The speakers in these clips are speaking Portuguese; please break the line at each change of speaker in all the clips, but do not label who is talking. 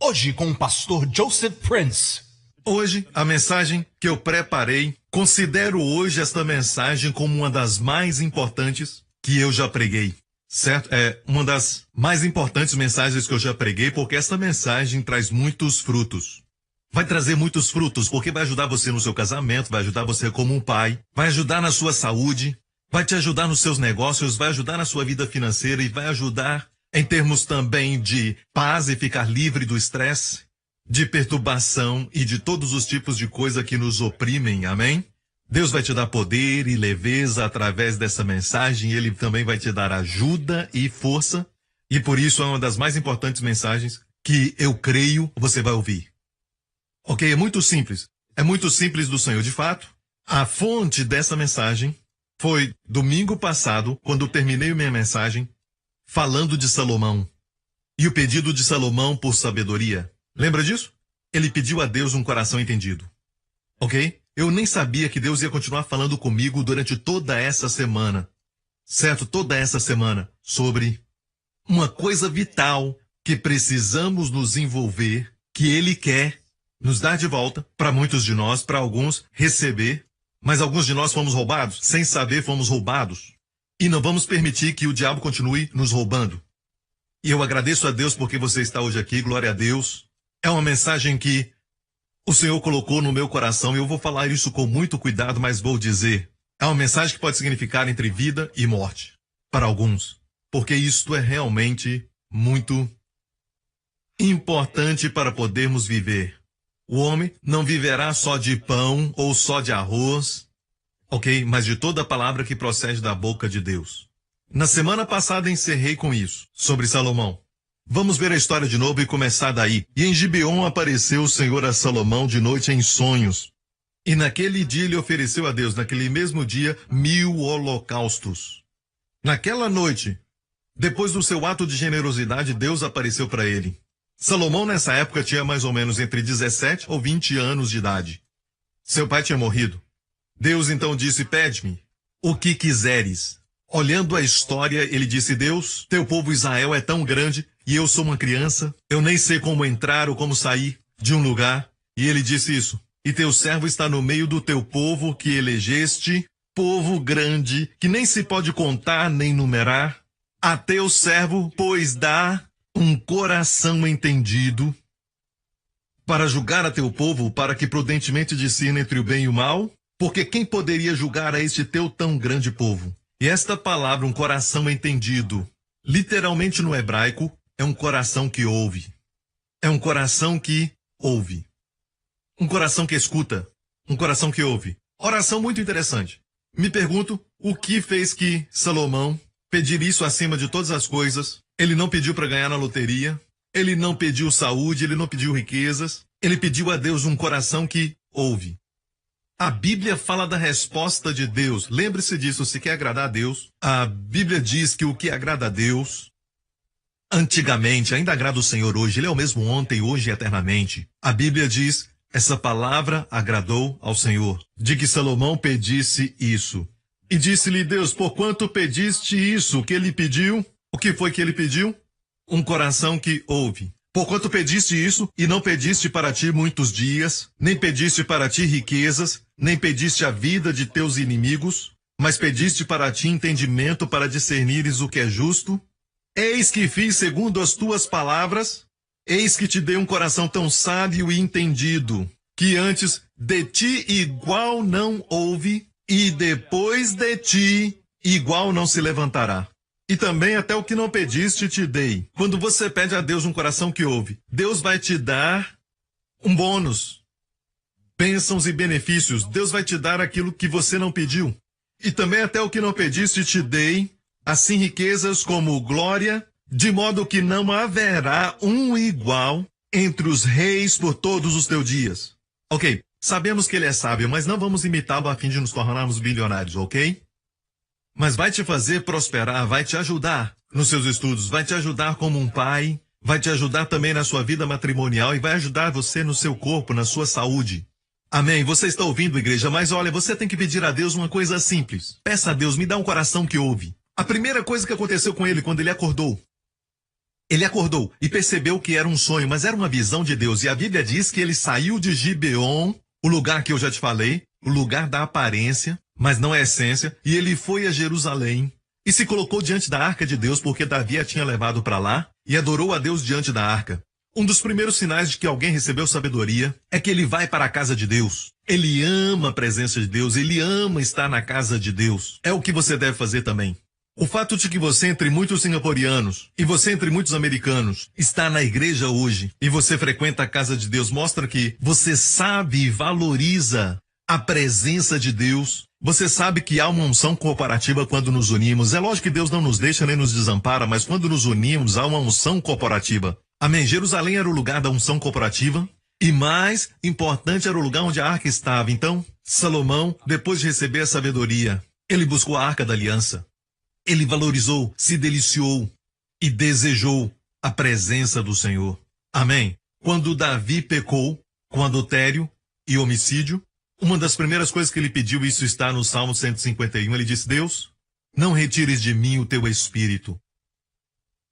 Hoje com o pastor Joseph Prince.
Hoje, a mensagem que eu preparei, considero hoje esta mensagem como uma das mais importantes que eu já preguei. Certo? É uma das mais importantes mensagens que eu já preguei, porque esta mensagem traz muitos frutos. Vai trazer muitos frutos, porque vai ajudar você no seu casamento, vai ajudar você como um pai, vai ajudar na sua saúde, vai te ajudar nos seus negócios, vai ajudar na sua vida financeira e vai ajudar em termos também de paz e ficar livre do estresse, de perturbação e de todos os tipos de coisa que nos oprimem, amém? Deus vai te dar poder e leveza através dessa mensagem, Ele também vai te dar ajuda e força, e por isso é uma das mais importantes mensagens que eu creio você vai ouvir. Ok? É muito simples do Senhor. De fato, a fonte dessa mensagem foi domingo passado, quando eu terminei minha mensagem, falando de Salomão, e o pedido de Salomão por sabedoria. Lembra disso? Ele pediu a Deus um coração entendido. Ok? Eu nem sabia que Deus ia continuar falando comigo durante toda essa semana. Certo? Toda essa semana. Sobre uma coisa vital que precisamos nos envolver, que Ele quer nos dar de volta, para muitos de nós, para alguns, receber. Mas alguns de nós fomos roubados, sem saber fomos roubados. E não vamos permitir que o diabo continue nos roubando. E eu agradeço a Deus porque você está hoje aqui, glória a Deus. É uma mensagem que o Senhor colocou no meu coração e eu vou falar isso com muito cuidado, mas vou dizer. É uma mensagem que pode significar entre vida e morte, para alguns. Porque isto é realmente muito importante para podermos viver. O homem não viverá só de pão ou só de arroz, ok? Mas de toda a palavra que procede da boca de Deus. Na semana passada encerrei com isso, sobre Salomão. Vamos ver a história de novo e começar daí. E em Gibeon apareceu o Senhor a Salomão de noite em sonhos. E naquele dia ele ofereceu a Deus, naquele mesmo dia, 1000 holocaustos. Naquela noite, depois do seu ato de generosidade, Deus apareceu para ele. Salomão nessa época tinha mais ou menos entre 17 ou 20 anos de idade. Seu pai tinha morrido. Deus então disse, pede-me o que quiseres. Olhando a história, ele disse, Deus, teu povo Israel é tão grande e eu sou uma criança. Eu nem sei como entrar ou como sair de um lugar. E ele disse isso. E teu servo está no meio do teu povo que elegeste, povo grande, que nem se pode contar nem numerar. A teu servo, pois dá um coração entendido para julgar a teu povo, para que prudentemente discirna entre o bem e o mal. Porque quem poderia julgar a este teu tão grande povo? E esta palavra, um coração entendido, literalmente no hebraico, é um coração que ouve. É um coração que ouve. Um coração que escuta. Um coração que ouve. Oração muito interessante. Me pergunto, o que fez que Salomão pedir isso acima de todas as coisas? Ele não pediu para ganhar na loteria. Ele não pediu saúde, ele não pediu riquezas. Ele pediu a Deus um coração que ouve. A Bíblia fala da resposta de Deus. Lembre-se disso, se quer agradar a Deus. A Bíblia diz que o que agrada a Deus, antigamente, ainda agrada o Senhor hoje. Ele é o mesmo ontem, hoje e eternamente. A Bíblia diz, essa palavra agradou ao Senhor. De que Salomão pedisse isso. E disse-lhe Deus, por quanto pediste isso? O que ele pediu? O que foi que ele pediu? Um coração que ouve. Porquanto pediste isso, e não pediste para ti muitos dias, nem pediste para ti riquezas, nem pediste a vida de teus inimigos, mas pediste para ti entendimento para discernires o que é justo, eis que fiz segundo as tuas palavras, eis que te dei um coração tão sábio e entendido, que antes de ti igual não houve, e depois de ti igual não se levantará. E também até o que não pediste te dei. Quando você pede a Deus um coração que ouve, Deus vai te dar um bônus. Bênçãos e benefícios. Deus vai te dar aquilo que você não pediu. E também até o que não pediste te dei, assim riquezas como glória, de modo que não haverá um igual entre os reis por todos os teus dias. Ok, sabemos que ele é sábio, mas não vamos imitá-lo a fim de nos tornarmos bilionários, ok? Mas vai te fazer prosperar, vai te ajudar nos seus estudos, vai te ajudar como um pai, vai te ajudar também na sua vida matrimonial e vai ajudar você no seu corpo, na sua saúde. Amém? Você está ouvindo, igreja? Mas olha, você tem que pedir a Deus uma coisa simples. Peça a Deus, me dá um coração que ouve. A primeira coisa que aconteceu com ele quando ele acordou, Ele acordou e percebeu que era um sonho, mas era uma visão de Deus. E a Bíblia diz que ele saiu de Gibeon, o lugar que eu já te falei, o lugar da aparência, mas não é essência, e ele foi a Jerusalém e se colocou diante da arca de Deus, porque Davi a tinha levado para lá, e adorou a Deus diante da arca. Um dos primeiros sinais de que alguém recebeu sabedoria é que ele vai para a casa de Deus. Ele ama a presença de Deus, ele ama estar na casa de Deus. É o que você deve fazer também. O fato de que você, entre muitos singapurianos, e você, entre muitos americanos, está na igreja hoje, e você frequenta a casa de Deus, mostra que você sabe e valoriza a presença de Deus. Você sabe que há uma unção corporativa quando nos unimos. É lógico que Deus não nos deixa nem nos desampara, mas quando nos unimos, há uma unção corporativa. Amém. Jerusalém era o lugar da unção corporativa, e mais importante era o lugar onde a arca estava. Então, Salomão, depois de receber a sabedoria, ele buscou a arca da aliança. Ele valorizou, se deliciou e desejou a presença do Senhor. Amém. Quando Davi pecou com adultério e homicídio, uma das primeiras coisas que ele pediu, isso está no Salmo 151, ele disse: Deus, não retires de mim o teu espírito.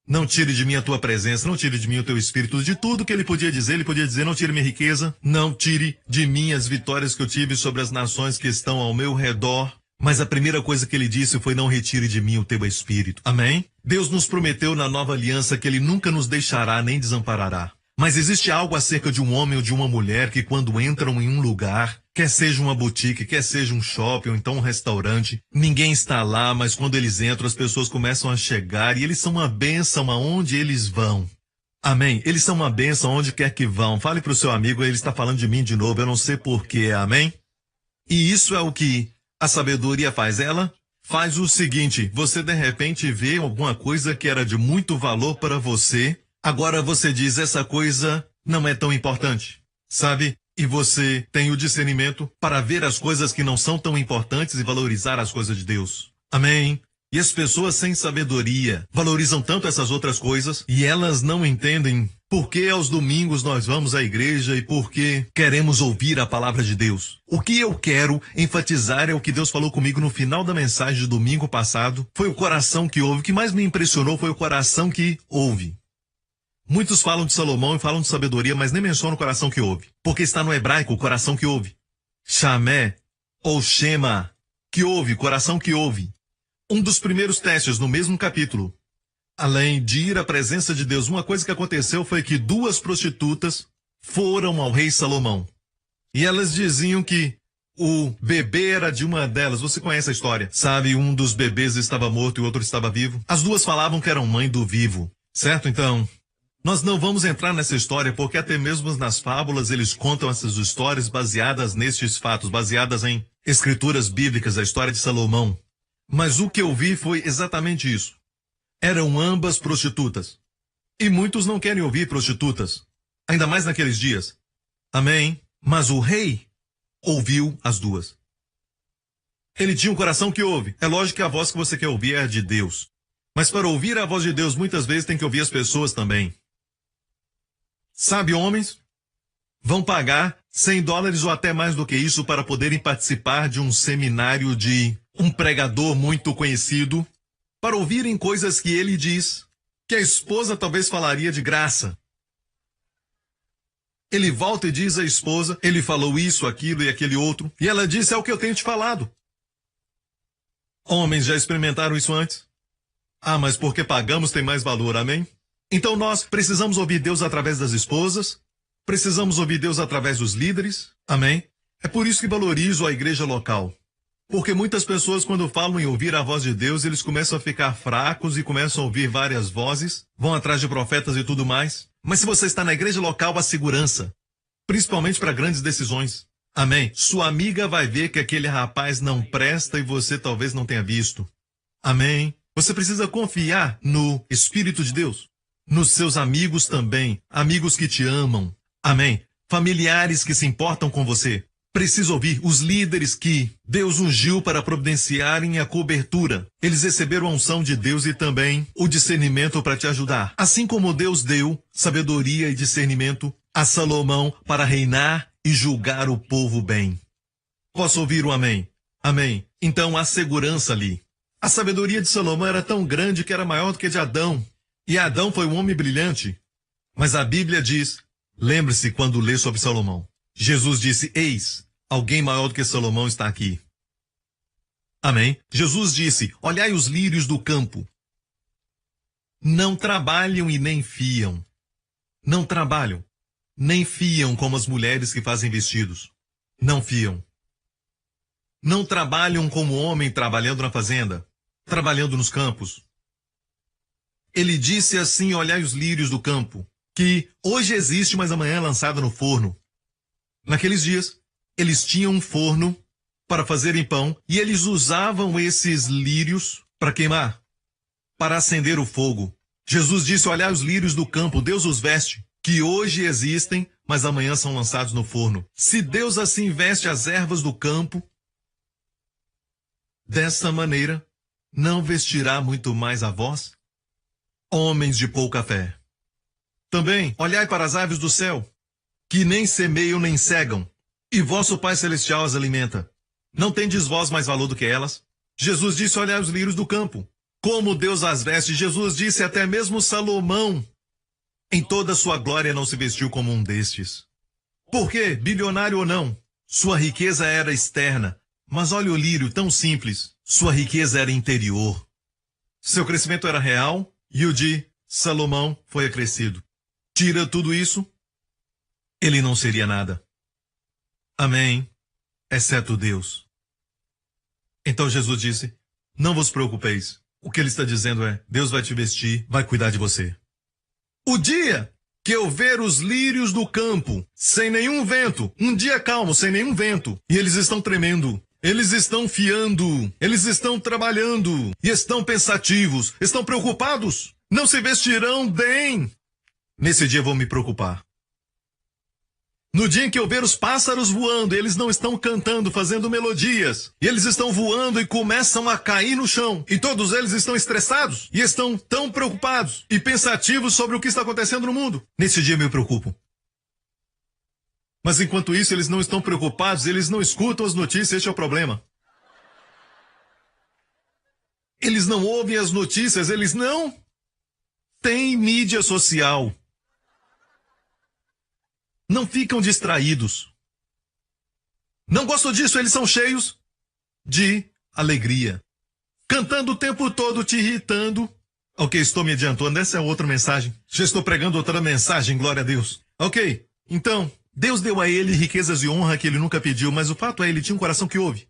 Não tire de mim a tua presença, não tire de mim o teu espírito. De tudo que ele podia dizer, não tire minha riqueza, não tire de mim as vitórias que eu tive sobre as nações que estão ao meu redor. Mas a primeira coisa que ele disse foi: não retire de mim o teu espírito. Amém? Deus nos prometeu na nova aliança que ele nunca nos deixará nem desamparará. Mas existe algo acerca de um homem ou de uma mulher que quando entram em um lugar, quer seja uma boutique, quer seja um shopping ou então um restaurante, ninguém está lá, mas quando eles entram as pessoas começam a chegar e eles são uma bênção aonde eles vão. Amém? Eles são uma bênção onde quer que vão. Fale para o seu amigo, ele está falando de mim de novo, eu não sei porquê. Amém? E isso é o que a sabedoria faz. Ela faz o seguinte: você de repente vê alguma coisa que era de muito valor para você, agora você diz, essa coisa não é tão importante, sabe? E você tem o discernimento para ver as coisas que não são tão importantes e valorizar as coisas de Deus. Amém? E as pessoas sem sabedoria valorizam tanto essas outras coisas e elas não entendem por que aos domingos nós vamos à igreja e por que queremos ouvir a palavra de Deus. O que eu quero enfatizar é o que Deus falou comigo no final da mensagem de domingo passado. Foi o coração que ouve. O que mais me impressionou foi o coração que ouve. Muitos falam de Salomão e falam de sabedoria, mas nem mencionam o coração que ouve. Porque está no hebraico o coração que ouve. Shamé ou Shema, que ouve, coração que ouve. Um dos primeiros testes no mesmo capítulo, além de ir à presença de Deus, uma coisa que aconteceu foi que 2 prostitutas foram ao rei Salomão. E elas diziam que o bebê era de uma delas. Você conhece a história? Sabe, um dos bebês estava morto e o outro estava vivo. As duas falavam que eram mãe do vivo. Certo? Então, nós não vamos entrar nessa história porque até mesmo nas fábulas eles contam essas histórias baseadas nestes fatos, baseadas em escrituras bíblicas, a história de Salomão. Mas o que eu vi foi exatamente isso. Eram ambas prostitutas. E muitos não querem ouvir prostitutas. Ainda mais naqueles dias. Amém? Mas o rei ouviu as duas. Ele tinha um coração que ouve. É lógico que a voz que você quer ouvir é a de Deus. Mas para ouvir a voz de Deus, muitas vezes tem que ouvir as pessoas também. Sabe, homens vão pagar $100 ou até mais do que isso para poderem participar de um seminário de um pregador muito conhecido, para ouvirem coisas que ele diz, que a esposa talvez falaria de graça. Ele volta e diz à esposa, ele falou isso, aquilo e aquele outro, e ela disse, é o que eu tenho te falado. Homens já experimentaram isso antes? Ah, mas porque pagamos tem mais valor, amém? Então nós precisamos ouvir Deus através das esposas, precisamos ouvir Deus através dos líderes, amém? É por isso que valorizo a igreja local. Porque muitas pessoas, quando falam em ouvir a voz de Deus, eles começam a ficar fracos e começam a ouvir várias vozes, vão atrás de profetas e tudo mais. Mas se você está na igreja local, há segurança, principalmente para grandes decisões. Amém? Sua amiga vai ver que aquele rapaz não presta e você talvez não tenha visto. Amém? Você precisa confiar no Espírito de Deus. Nos seus amigos também, amigos que te amam. Amém? Familiares que se importam com você. Precisa ouvir os líderes que Deus ungiu para providenciarem a cobertura. Eles receberam a unção de Deus e também o discernimento para te ajudar. Assim como Deus deu sabedoria e discernimento a Salomão para reinar e julgar o povo bem. Posso ouvir o amém? Amém. Então há segurança ali. A sabedoria de Salomão era tão grande que era maior do que a de Adão. E Adão foi um homem brilhante. Mas a Bíblia diz, lembre-se quando lê sobre Salomão. Jesus disse, eis, alguém maior do que Salomão está aqui. Amém? Jesus disse, olhai os lírios do campo. Não trabalham e nem fiam. Não trabalham, nem fiam como as mulheres que fazem vestidos. Não fiam. Não trabalham como homem trabalhando na fazenda, trabalhando nos campos. Ele disse assim, olhai os lírios do campo, que hoje existe, mas amanhã é lançado no forno. Naqueles dias, eles tinham um forno para fazerem pão, e eles usavam esses lírios para queimar, para acender o fogo. Jesus disse, olhai os lírios do campo, Deus os veste, que hoje existem, mas amanhã são lançados no forno. Se Deus assim veste as ervas do campo, dessa maneira, não vestirá muito mais a vós? Homens de pouca fé. Também, olhai para as aves do céu, que nem semeiam nem cegam, e vosso Pai Celestial as alimenta. Não tendes vós mais valor do que elas? Jesus disse, olhai os lírios do campo, como Deus as veste. Jesus disse, até mesmo Salomão, em toda sua glória, não se vestiu como um destes. Por quê? Bilionário ou não, sua riqueza era externa. Mas olha o lírio, tão simples. Sua riqueza era interior. Seu crescimento era real e o de Salomão foi acrescido. Tira tudo isso, ele não seria nada. Amém. Exceto Deus. Então Jesus disse, não vos preocupeis. O que ele está dizendo é, Deus vai te vestir, vai cuidar de você. O dia que eu ver os lírios do campo, sem nenhum vento, um dia calmo, sem nenhum vento, e eles estão tremendo, eles estão fiando, eles estão trabalhando, e estão pensativos, estão preocupados, não se vestirão bem. Nesse dia eu vou me preocupar. No dia em que eu ver os pássaros voando, eles não estão cantando, fazendo melodias, e eles estão voando e começam a cair no chão, e todos eles estão estressados, e estão tão preocupados e pensativos sobre o que está acontecendo no mundo. Nesse dia eu me preocupo. Mas enquanto isso, eles não estão preocupados, eles não escutam as notícias, esse é o problema. Eles não ouvem as notícias, eles não têm mídia social. Não ficam distraídos. Não gostam disso, eles são cheios de alegria. Cantando o tempo todo, te irritando. Ok, estou me adiantando, essa é outra mensagem. Já estou pregando outra mensagem, glória a Deus. Ok, então, Deus deu a ele riquezas e honra que ele nunca pediu, mas o fato é, ele tinha um coração que ouve.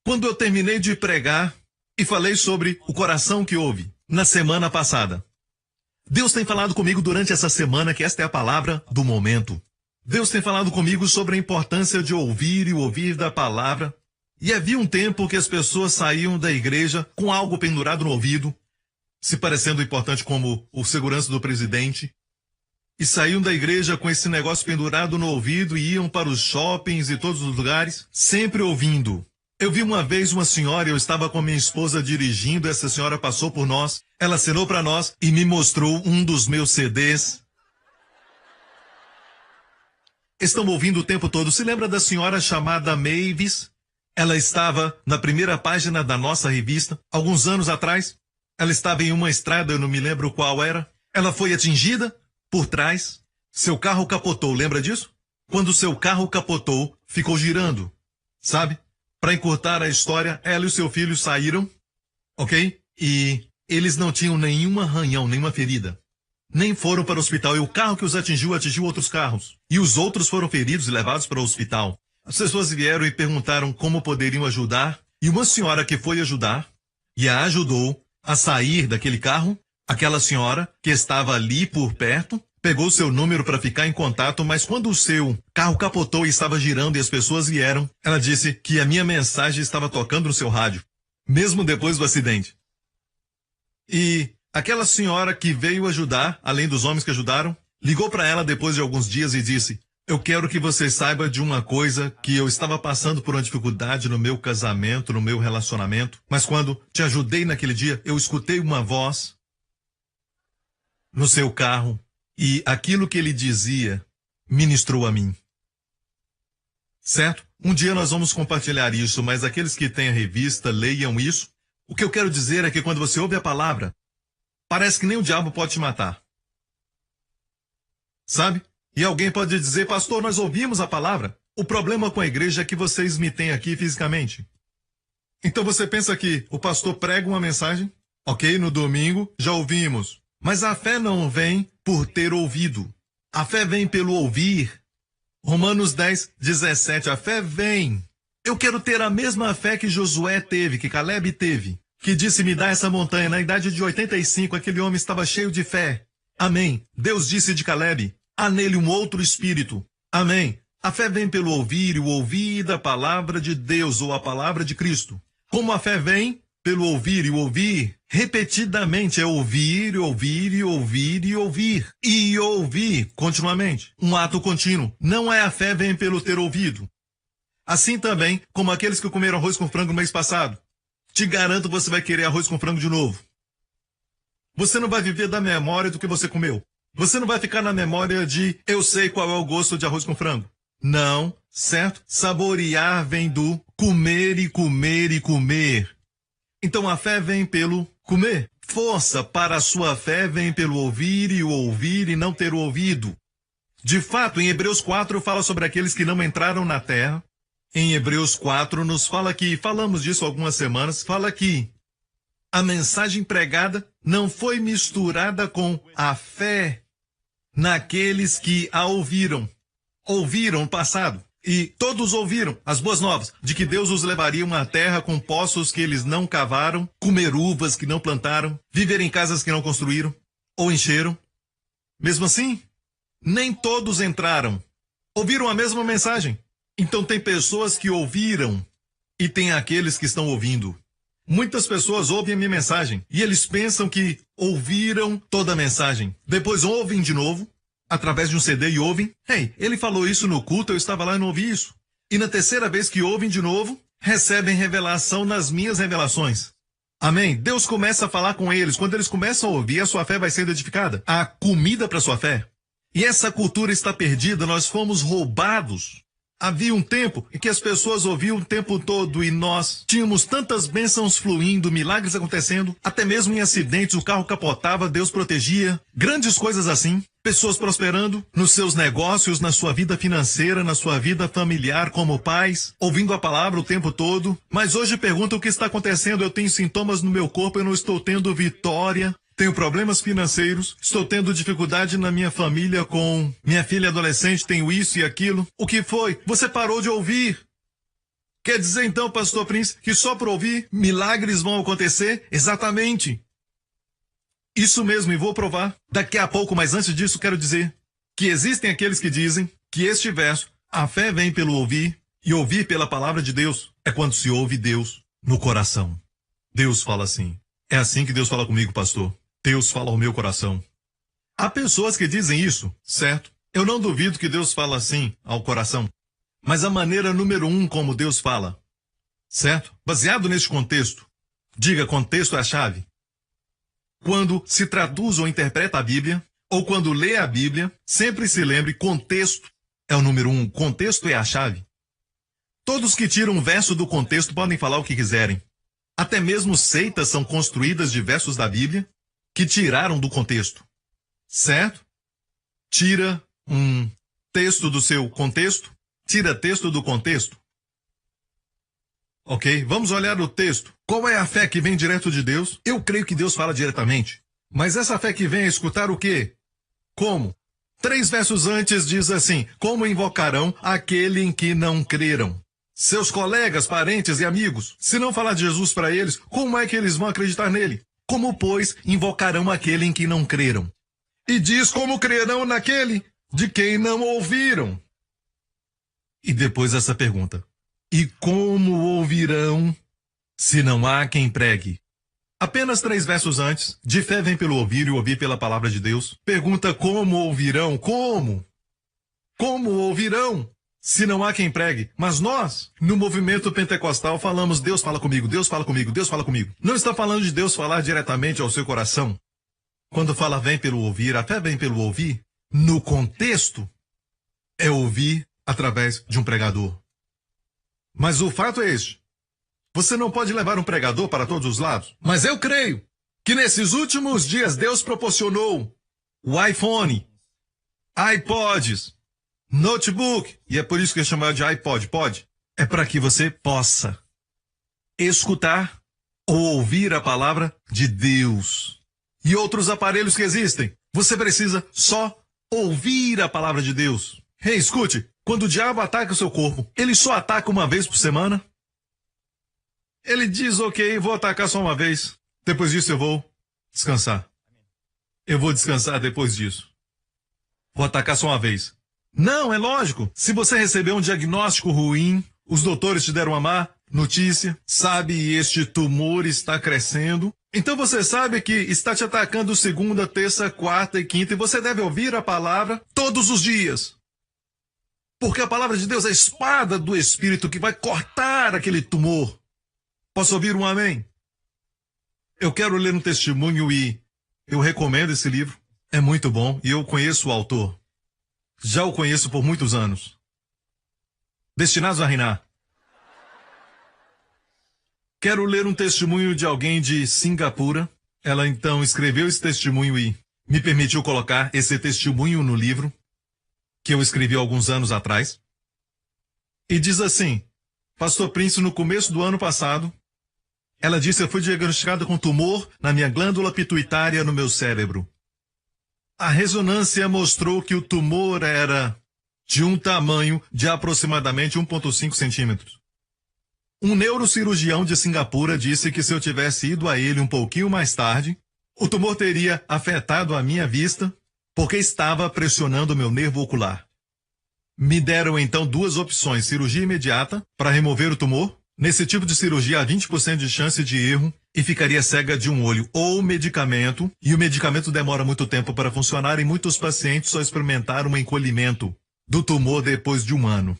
Quando eu terminei de pregar e falei sobre o coração que ouve, na semana passada, Deus tem falado comigo durante essa semana que esta é a palavra do momento. Deus tem falado comigo sobre a importância de ouvir e ouvir da palavra. E havia um tempo que as pessoas saíam da igreja com algo pendurado no ouvido, se parecendo importante como o segurança do presidente, e saíam da igreja com esse negócio pendurado no ouvido e iam para os shoppings e todos os lugares, sempre ouvindo. Eu vi uma vez uma senhora, eu estava com minha esposa dirigindo, essa senhora passou por nós, ela acenou para nós e me mostrou um dos meus CDs. Estão ouvindo o tempo todo. Se lembra da senhora chamada Mavis? Ela estava na primeira página da nossa revista, alguns anos atrás. Ela estava em uma estrada, eu não me lembro qual era. Ela foi atingida por trás. Seu carro capotou, lembra disso? Quando seu carro capotou, ficou girando, sabe? Para encurtar a história, ela e o seu filho saíram, ok? E eles não tinham nenhum arranhão, nenhuma ferida. Nem foram para o hospital. E o carro que os atingiu outros carros. E os outros foram feridos e levados para o hospital. As pessoas vieram e perguntaram como poderiam ajudar. E uma senhora que foi ajudar e a ajudou a sair daquele carro, aquela senhora que estava ali por perto, pegou seu número para ficar em contato, mas quando o seu carro capotou e estava girando e as pessoas vieram, ela disse que a minha mensagem estava tocando no seu rádio, mesmo depois do acidente. E aquela senhora que veio ajudar, além dos homens que ajudaram, ligou para ela depois de alguns dias e disse, eu quero que você saiba de uma coisa, que eu estava passando por uma dificuldade no meu casamento, no meu relacionamento, mas quando te ajudei naquele dia, eu escutei uma voz no seu carro, e aquilo que ele dizia ministrou a mim. Certo? Um dia nós vamos compartilhar isso, mas aqueles que têm a revista, leiam isso. O que eu quero dizer é que quando você ouve a palavra, parece que nem o diabo pode te matar. Sabe? E alguém pode dizer, pastor, nós ouvimos a palavra. O problema com a igreja é que vocês me têm aqui fisicamente. Então você pensa que o pastor prega uma mensagem, ok, no domingo, já ouvimos. Mas a fé não vem por ter ouvido. A fé vem pelo ouvir. Romanos 10, 17, a fé vem. Eu quero ter a mesma fé que Josué teve, que Caleb teve, que disse, me dá essa montanha. Na idade de 85, aquele homem estava cheio de fé. Amém. Deus disse de Caleb, há nele um outro espírito. Amém. A fé vem pelo ouvir, e o ouvir da palavra de Deus, ou a palavra de Cristo. Como a fé vem? Pelo ouvir, e o ouvir repetidamente é ouvir, ouvir, e ouvir, e ouvir. E ouvir continuamente. Um ato contínuo. Não é a fé vem pelo ter ouvido. Assim também, como aqueles que comeram arroz com frango no mês passado. Te garanto que você vai querer arroz com frango de novo. Você não vai viver da memória do que você comeu. Você não vai ficar na memória de eu sei qual é o gosto de arroz com frango. Não, certo? Saborear vem do comer e comer e comer. Então a fé vem pelo comer. Força para a sua fé vem pelo ouvir e o ouvir e não ter o ouvido. De fato, em Hebreus 4 fala sobre aqueles que não entraram na terra. Em Hebreus 4 nos fala que, falamos disso há algumas semanas, fala que a mensagem pregada não foi misturada com a fé naqueles que a ouviram. Ouviram o passado. E todos ouviram as boas novas de que Deus os levaria a uma terra com poços que eles não cavaram, comer uvas que não plantaram, viver em casas que não construíram ou encheram. Mesmo assim, nem todos entraram. Ouviram a mesma mensagem. Então tem pessoas que ouviram e tem aqueles que estão ouvindo. Muitas pessoas ouvem a minha mensagem e eles pensam que ouviram toda a mensagem. Depois ouvem de novo, através de um CD e ouvem. Hey, ele falou isso no culto, eu estava lá e não ouvi isso. E na terceira vez que ouvem de novo, recebem revelação nas minhas revelações. Amém? Deus começa a falar com eles. Quando eles começam a ouvir, a sua fé vai sendo edificada. Há comida para a sua fé. E essa cultura está perdida, nós fomos roubados. Havia um tempo em que as pessoas ouviam o tempo todo e nós tínhamos tantas bênçãos fluindo, milagres acontecendo, até mesmo em acidentes o carro capotava, Deus protegia, grandes coisas assim, pessoas prosperando nos seus negócios, na sua vida financeira, na sua vida familiar como pais, ouvindo a palavra o tempo todo, mas hoje pergunta o que está acontecendo, eu tenho sintomas no meu corpo, eu não estou tendo vitória. Tenho problemas financeiros, estou tendo dificuldade na minha família com minha filha adolescente, tenho isso e aquilo. O que foi? Você parou de ouvir. Quer dizer então, pastor Prince, que só por ouvir milagres vão acontecer? Exatamente. Isso mesmo, e vou provar daqui a pouco, mas antes disso quero dizer que existem aqueles que dizem que este verso, a fé vem pelo ouvir e ouvir pela palavra de Deus, é quando se ouve Deus no coração. Deus fala assim. É assim que Deus fala comigo, pastor. Deus fala ao meu coração. Há pessoas que dizem isso, certo? Eu não duvido que Deus fala assim ao coração. Mas a maneira número 1 como Deus fala, certo? Baseado neste contexto. Diga, contexto é a chave. Quando se traduz ou interpreta a Bíblia, ou quando lê a Bíblia, sempre se lembre, contexto é o número 1. Contexto é a chave. Todos que tiram um verso do contexto podem falar o que quiserem. Até mesmo seitas são construídas de versos da Bíblia que tiraram do contexto, certo? Tira um texto do seu contexto, tira texto do contexto. Ok, vamos olhar o texto. Qual é a fé que vem direto de Deus? Eu creio que Deus fala diretamente. Mas essa fé que vem a escutar o quê? Como? 3 versos antes diz assim, como invocarão aquele em que não creram? Seus colegas, parentes e amigos, se não falar de Jesus para eles, como é que eles vão acreditar nele? Como, pois, invocarão aquele em que não creram? E diz como crerão naquele de quem não ouviram. E depois essa pergunta. E como ouvirão se não há quem pregue? Apenas 3 versos antes, de fé vem pelo ouvir e ouvir pela palavra de Deus. Pergunta como ouvirão? Como? Como ouvirão? Se não há quem pregue. Mas nós, no movimento pentecostal, falamos, Deus fala comigo, Deus fala comigo, Deus fala comigo. Não está falando de Deus falar diretamente ao seu coração. Quando fala vem pelo ouvir, a fé vem pelo ouvir, no contexto, é ouvir através de um pregador. Mas o fato é este. Você não pode levar um pregador para todos os lados. Mas eu creio que nesses últimos dias Deus proporcionou o iPhone, iPods, notebook, e é por isso que é chamado de iPod. É para que você possa escutar ou ouvir a palavra de Deus. E outros aparelhos que existem. Você precisa só ouvir a palavra de Deus. Ei, escute, quando o diabo ataca o seu corpo, ele só ataca uma vez por semana? Ele diz, ok, vou atacar só uma vez. Depois disso eu vou descansar. Eu vou descansar depois disso. Vou atacar só uma vez. Não, é lógico. Se você recebeu um diagnóstico ruim, os doutores te deram uma má notícia, sabe, este tumor está crescendo. Então você sabe que está te atacando segunda, terça, quarta e quinta, e você deve ouvir a palavra todos os dias. Porque a palavra de Deus é a espada do Espírito que vai cortar aquele tumor. Posso ouvir um amém? Eu quero ler um testemunho e eu recomendo esse livro. É muito bom e eu conheço o autor. Já o conheço por muitos anos. Destinados a Reinar. Quero ler um testemunho de alguém de Singapura. Ela então escreveu esse testemunho e me permitiu colocar esse testemunho no livro que eu escrevi alguns anos atrás. E diz assim: Pastor Prince, no começo do ano passado, ela disse, eu fui diagnosticada com tumor na minha glândula pituitária no meu cérebro. A ressonância mostrou que o tumor era de um tamanho de aproximadamente 1,5 centímetros. Um neurocirurgião de Singapura disse que se eu tivesse ido a ele um pouquinho mais tarde, o tumor teria afetado a minha vista, porque estava pressionando o meu nervo ocular. Me deram então duas opções, cirurgia imediata para remover o tumor. Nesse tipo de cirurgia há 20% de chance de erro e ficaria cega de um olho, ou medicamento, e o medicamento demora muito tempo para funcionar e muitos pacientes só experimentaram um encolhimento do tumor depois de 1 ano.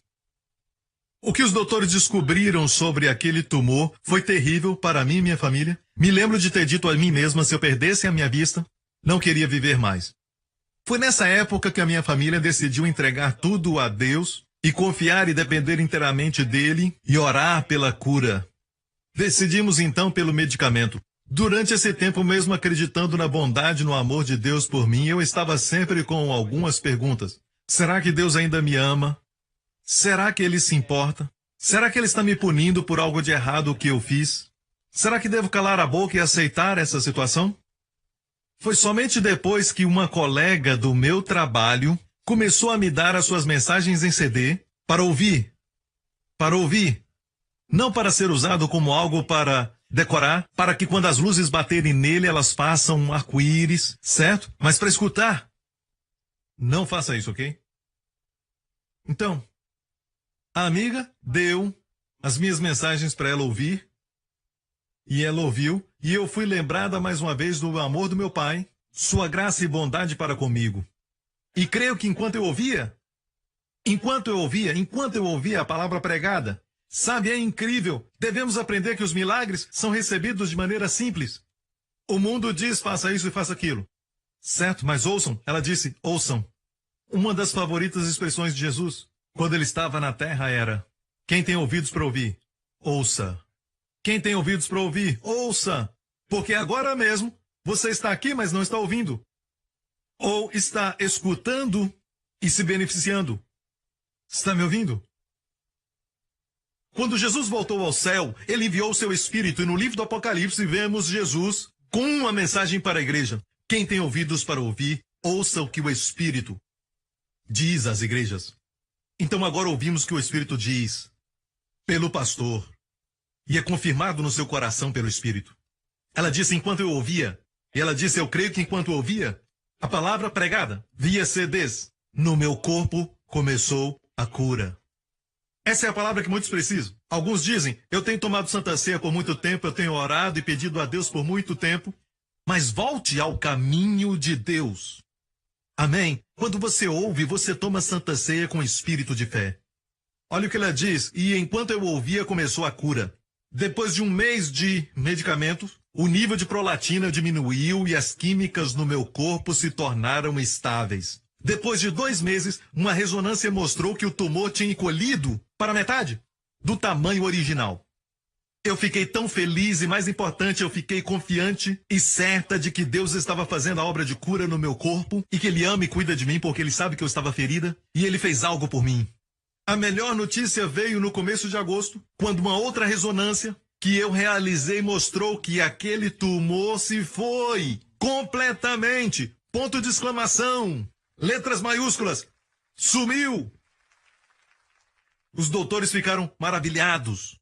O que os doutores descobriram sobre aquele tumor foi terrível para mim e minha família. Me lembro de ter dito a mim mesma, se eu perdesse a minha vista, não queria viver mais. Foi nessa época que a minha família decidiu entregar tudo a Deus e confiar e depender inteiramente dele e orar pela cura. Decidimos então pelo medicamento. Durante esse tempo, mesmo acreditando na bondade e no amor de Deus por mim, eu estava sempre com algumas perguntas. Será que Deus ainda me ama? Será que ele se importa? Será que ele está me punindo por algo de errado que eu fiz? Será que devo calar a boca e aceitar essa situação? Foi somente depois que uma colega do meu trabalho começou a me dar as suas mensagens em CD para ouvir. Para ouvir. Não para ser usado como algo para decorar, para que quando as luzes baterem nele elas façam um arco-íris, certo? Mas para escutar. Não faça isso, ok? Então, a amiga deu as minhas mensagens para ela ouvir, e ela ouviu, e eu fui lembrada mais uma vez do amor do meu pai, sua graça e bondade para comigo. E creio que enquanto eu ouvia a palavra pregada, sabe, é incrível, devemos aprender que os milagres são recebidos de maneira simples. O mundo diz, faça isso e faça aquilo. Certo, mas ouçam, ela disse, ouçam. Uma das favoritas expressões de Jesus, quando ele estava na terra, era: quem tem ouvidos para ouvir, ouça. Quem tem ouvidos para ouvir, ouça. Porque agora mesmo você está aqui, mas não está ouvindo. Ou está escutando e se beneficiando. Está me ouvindo? Quando Jesus voltou ao céu, ele enviou o seu Espírito, e no livro do Apocalipse vemos Jesus com uma mensagem para a igreja. Quem tem ouvidos para ouvir, ouça o que o Espírito diz às igrejas. Então agora ouvimos o que o Espírito diz pelo pastor, e é confirmado no seu coração pelo Espírito. Ela disse, enquanto eu ouvia, e ela disse, eu creio que enquanto eu ouvia a palavra pregada via CDs, no meu corpo começou a cura. Essa é a palavra que muitos precisam. Alguns dizem, eu tenho tomado Santa Ceia por muito tempo, eu tenho orado e pedido a Deus por muito tempo, mas volte ao caminho de Deus. Amém? Quando você ouve, você toma Santa Ceia com espírito de fé. Olha o que ela diz, e enquanto eu ouvia, começou a cura. Depois de 1 mês de medicamentos, o nível de prolatina diminuiu e as químicas no meu corpo se tornaram estáveis. Depois de 2 meses, uma ressonância mostrou que o tumor tinha encolhido para metade do tamanho original. Eu fiquei tão feliz e, mais importante, eu fiquei confiante e certa de que Deus estava fazendo a obra de cura no meu corpo e que Ele ama e cuida de mim porque Ele sabe que eu estava ferida e Ele fez algo por mim. A melhor notícia veio no começo de agosto, quando uma outra ressonância que eu realizei mostrou que aquele tumor se foi completamente. Ponto de exclamação. Letras maiúsculas. Sumiu. Os doutores ficaram maravilhados.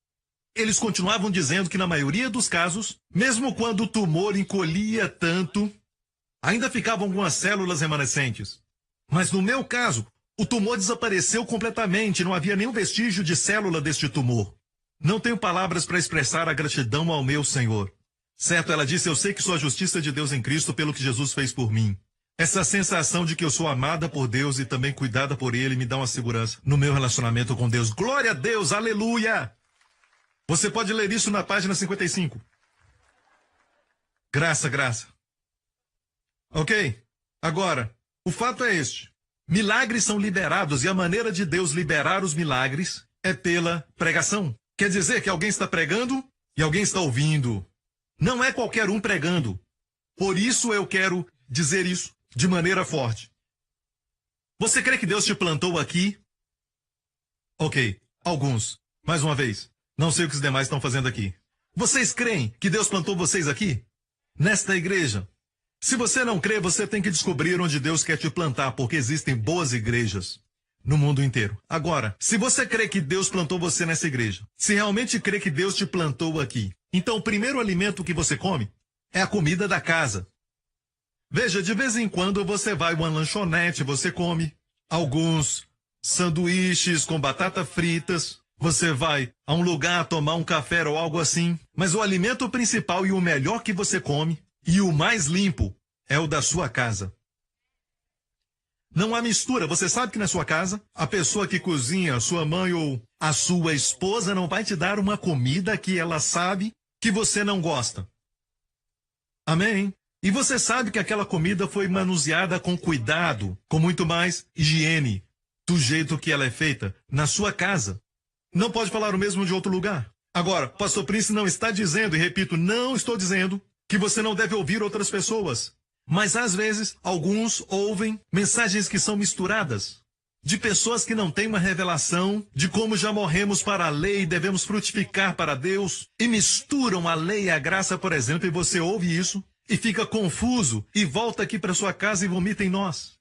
Eles continuavam dizendo que na maioria dos casos, mesmo quando o tumor encolhia tanto, ainda ficavam algumas células remanescentes. Mas no meu caso, o tumor desapareceu completamente, não havia nenhum vestígio de célula deste tumor. Não tenho palavras para expressar a gratidão ao meu Senhor. Certo, ela disse, eu sei que sou a justiça de Deus em Cristo pelo que Jesus fez por mim. Essa sensação de que eu sou amada por Deus e também cuidada por Ele me dá uma segurança no meu relacionamento com Deus. Glória a Deus, aleluia! Você pode ler isso na página 55. Graça, graça. Ok? Agora, o fato é este. Milagres são liberados e a maneira de Deus liberar os milagres é pela pregação. Quer dizer que alguém está pregando e alguém está ouvindo. Não é qualquer um pregando. Por isso eu quero dizer isso de maneira forte. Você crê que Deus te plantou aqui? Ok, alguns. Mais uma vez, não sei o que os demais estão fazendo aqui. Vocês creem que Deus plantou vocês aqui? Nesta igreja? Se você não crê, você tem que descobrir onde Deus quer te plantar, porque existem boas igrejas no mundo inteiro. Agora, se você crê que Deus plantou você nessa igreja, se realmente crê que Deus te plantou aqui, então o primeiro alimento que você come é a comida da casa. Veja, de vez em quando você vai a uma lanchonete, você come alguns sanduíches com batata fritas, você vai a um lugar tomar um café ou algo assim, mas o alimento principal e o melhor que você come, e o mais limpo, é o da sua casa. Não há mistura. Você sabe que na sua casa, a pessoa que cozinha, a sua mãe ou a sua esposa não vai te dar uma comida que ela sabe que você não gosta. Amém? E você sabe que aquela comida foi manuseada com cuidado, com muito mais higiene, do jeito que ela é feita, na sua casa. Não pode falar o mesmo de outro lugar. Agora, Pastor Prince não está dizendo, e repito, não estou dizendo, que você não deve ouvir outras pessoas. Mas às vezes, alguns ouvem mensagens que são misturadas, de pessoas que não têm uma revelação de como já morremos para a lei e devemos frutificar para Deus, e misturam a lei e a graça, por exemplo, e você ouve isso, e fica confuso, e volta aqui para sua casa e vomita em nós.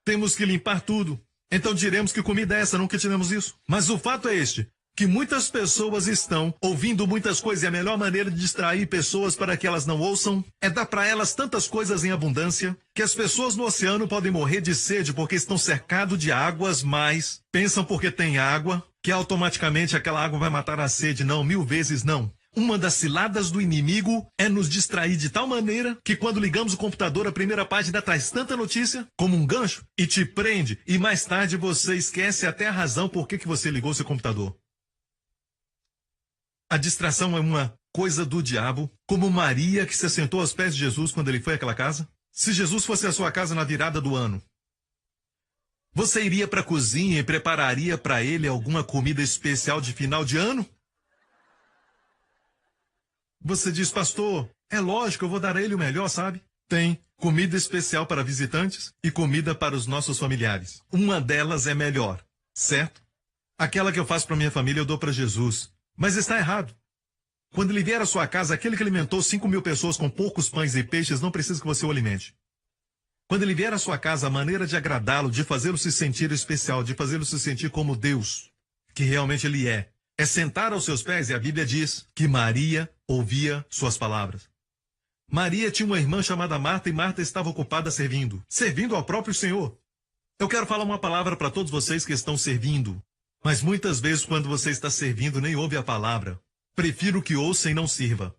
Temos que limpar tudo. Então diremos que comida é essa, nunca tivemos isso. Mas o fato é este, que muitas pessoas estão ouvindo muitas coisas e a melhor maneira de distrair pessoas para que elas não ouçam é dar para elas tantas coisas em abundância que as pessoas no oceano podem morrer de sede porque estão cercados de águas, mas pensam porque tem água que automaticamente aquela água vai matar a sede. Não, 1000 vezes não. Uma das ciladas do inimigo é nos distrair de tal maneira que quando ligamos o computador, a primeira página traz tanta notícia como um gancho e te prende. E mais tarde você esquece até a razão por que você ligou seu computador. A distração é uma coisa do diabo, como Maria que se assentou aos pés de Jesus quando ele foi àquela casa. Se Jesus fosse à sua casa na virada do ano, você iria para a cozinha e prepararia para ele alguma comida especial de final de ano? Você diz, pastor, é lógico, eu vou dar a ele o melhor, sabe? Tem comida especial para visitantes e comida para os nossos familiares. Uma delas é melhor, certo? Aquela que eu faço para minha família eu dou para Jesus. Mas está errado. Quando ele vier à sua casa, aquele que alimentou 5.000 pessoas com poucos pães e peixes não precisa que você o alimente. Quando ele vier à sua casa, a maneira de agradá-lo, de fazê-lo se sentir especial, de fazê-lo se sentir como Deus, que realmente ele é sentar aos seus pés, e a Bíblia diz que Maria ouvia suas palavras. Maria tinha uma irmã chamada Marta e Marta estava ocupada servindo ao próprio Senhor. Eu quero falar uma palavra para todos vocês que estão servindo, mas muitas vezes quando você está servindo nem ouve a palavra. Prefiro que ouça e não sirva.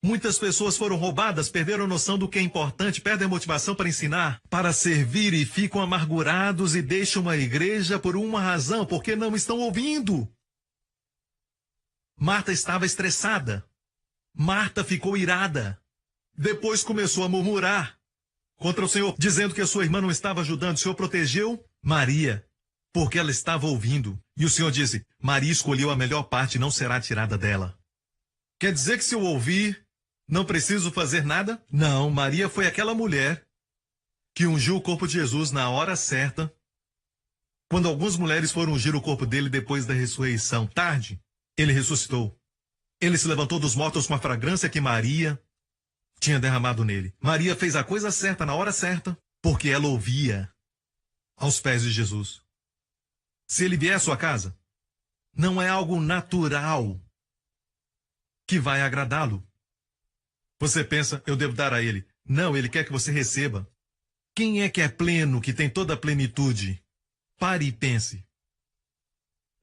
Muitas pessoas foram roubadas, perderam a noção do que é importante, perdem a motivação para ensinar, para servir e ficam amargurados e deixam a igreja por uma razão, porque não estão ouvindo. Marta estava estressada. Marta ficou irada. Depois começou a murmurar contra o Senhor, dizendo que a sua irmã não estava ajudando. O Senhor protegeu Maria. porque ela estava ouvindo. E o Senhor disse, Maria escolheu a melhor parte e não será tirada dela. Quer dizer que se eu ouvir, não preciso fazer nada? Não, Maria foi aquela mulher que ungiu o corpo de Jesus na hora certa, quando algumas mulheres foram ungir o corpo dele depois da ressurreição. Tarde, ele ressuscitou. Ele se levantou dos mortos com a fragrância que Maria tinha derramado nele. Maria fez a coisa certa na hora certa, porque ela ouvia aos pés de Jesus. Se ele vier à sua casa, não é algo natural que vai agradá-lo. Você pensa, eu devo dar a ele. Não, ele quer que você receba. Quem é que é pleno, que tem toda a plenitude? Pare e pense.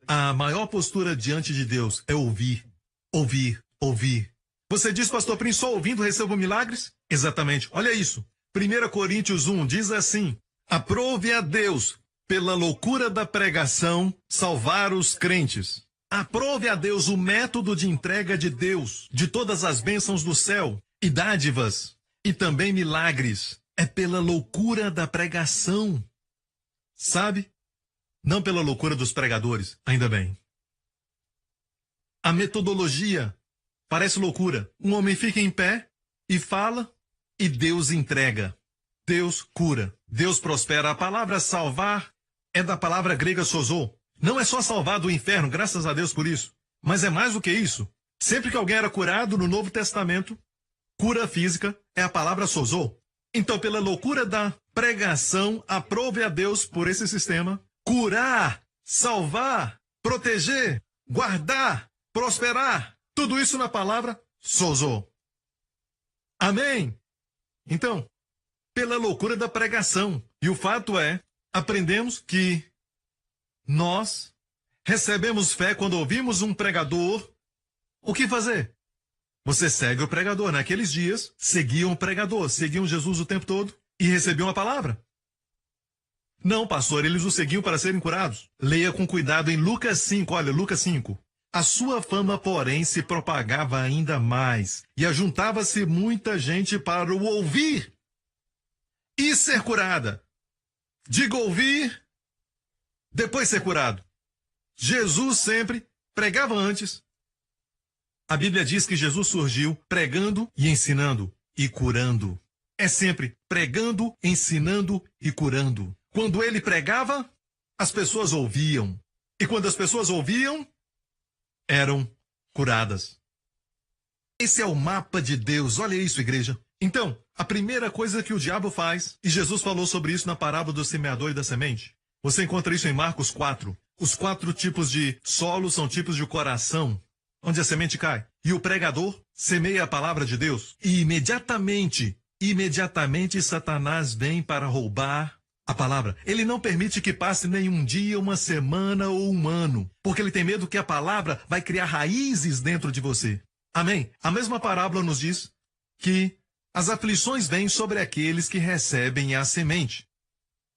A maior postura diante de Deus é ouvir, ouvir, ouvir. Você diz, pastor Prince, só ouvindo recebo milagres? Exatamente, olha isso. 1 Coríntios 1 diz assim, aprove a Deus, pela loucura da pregação, salvar os crentes. Aprove a Deus o método de entrega de Deus, de todas as bênçãos do céu, e dádivas, e também milagres. É pela loucura da pregação. Sabe? Não pela loucura dos pregadores, ainda bem. A metodologia parece loucura. Um homem fica em pé e fala, e Deus entrega. Deus cura. Deus prospera. A palavra salvar é da palavra grega sozo. Não é só salvar do inferno, graças a Deus por isso. Mas é mais do que isso. Sempre que alguém era curado no Novo Testamento, cura física é a palavra sozo. Então, pela loucura da pregação, aprove a Deus por esse sistema, curar, salvar, proteger, guardar, prosperar. Tudo isso na palavra sozo. Amém? Então, pela loucura da pregação. E o fato é, aprendemos que nós recebemos fé quando ouvimos um pregador. O que fazer? Você segue o pregador. Naqueles dias, seguiam o pregador, seguiam Jesus o tempo todo e recebiam a palavra. Não, pastor, eles o seguiam para serem curados. Leia com cuidado em Lucas 5, olha, Lucas 5. A sua fama, porém, se propagava ainda mais, e ajuntava-se muita gente para o ouvir e ser curada. Diga ouvir, depois ser curado. Jesus sempre pregava antes. A Bíblia diz que Jesus surgiu pregando e ensinando e curando. É sempre pregando, ensinando e curando. Quando ele pregava, as pessoas ouviam. E quando as pessoas ouviam, eram curadas. Esse é o mapa de Deus. Olha isso, igreja. Então, a primeira coisa que o diabo faz, e Jesus falou sobre isso na parábola do semeador e da semente. Você encontra isso em Marcos 4. Os 4 tipos de solo são tipos de coração, onde a semente cai. E o pregador semeia a palavra de Deus. E imediatamente Satanás vem para roubar a palavra. Ele não permite que passe nenhum dia, uma semana ou um ano, porque ele tem medo que a palavra vai criar raízes dentro de você. Amém? A mesma parábola nos diz que as aflições vêm sobre aqueles que recebem a semente.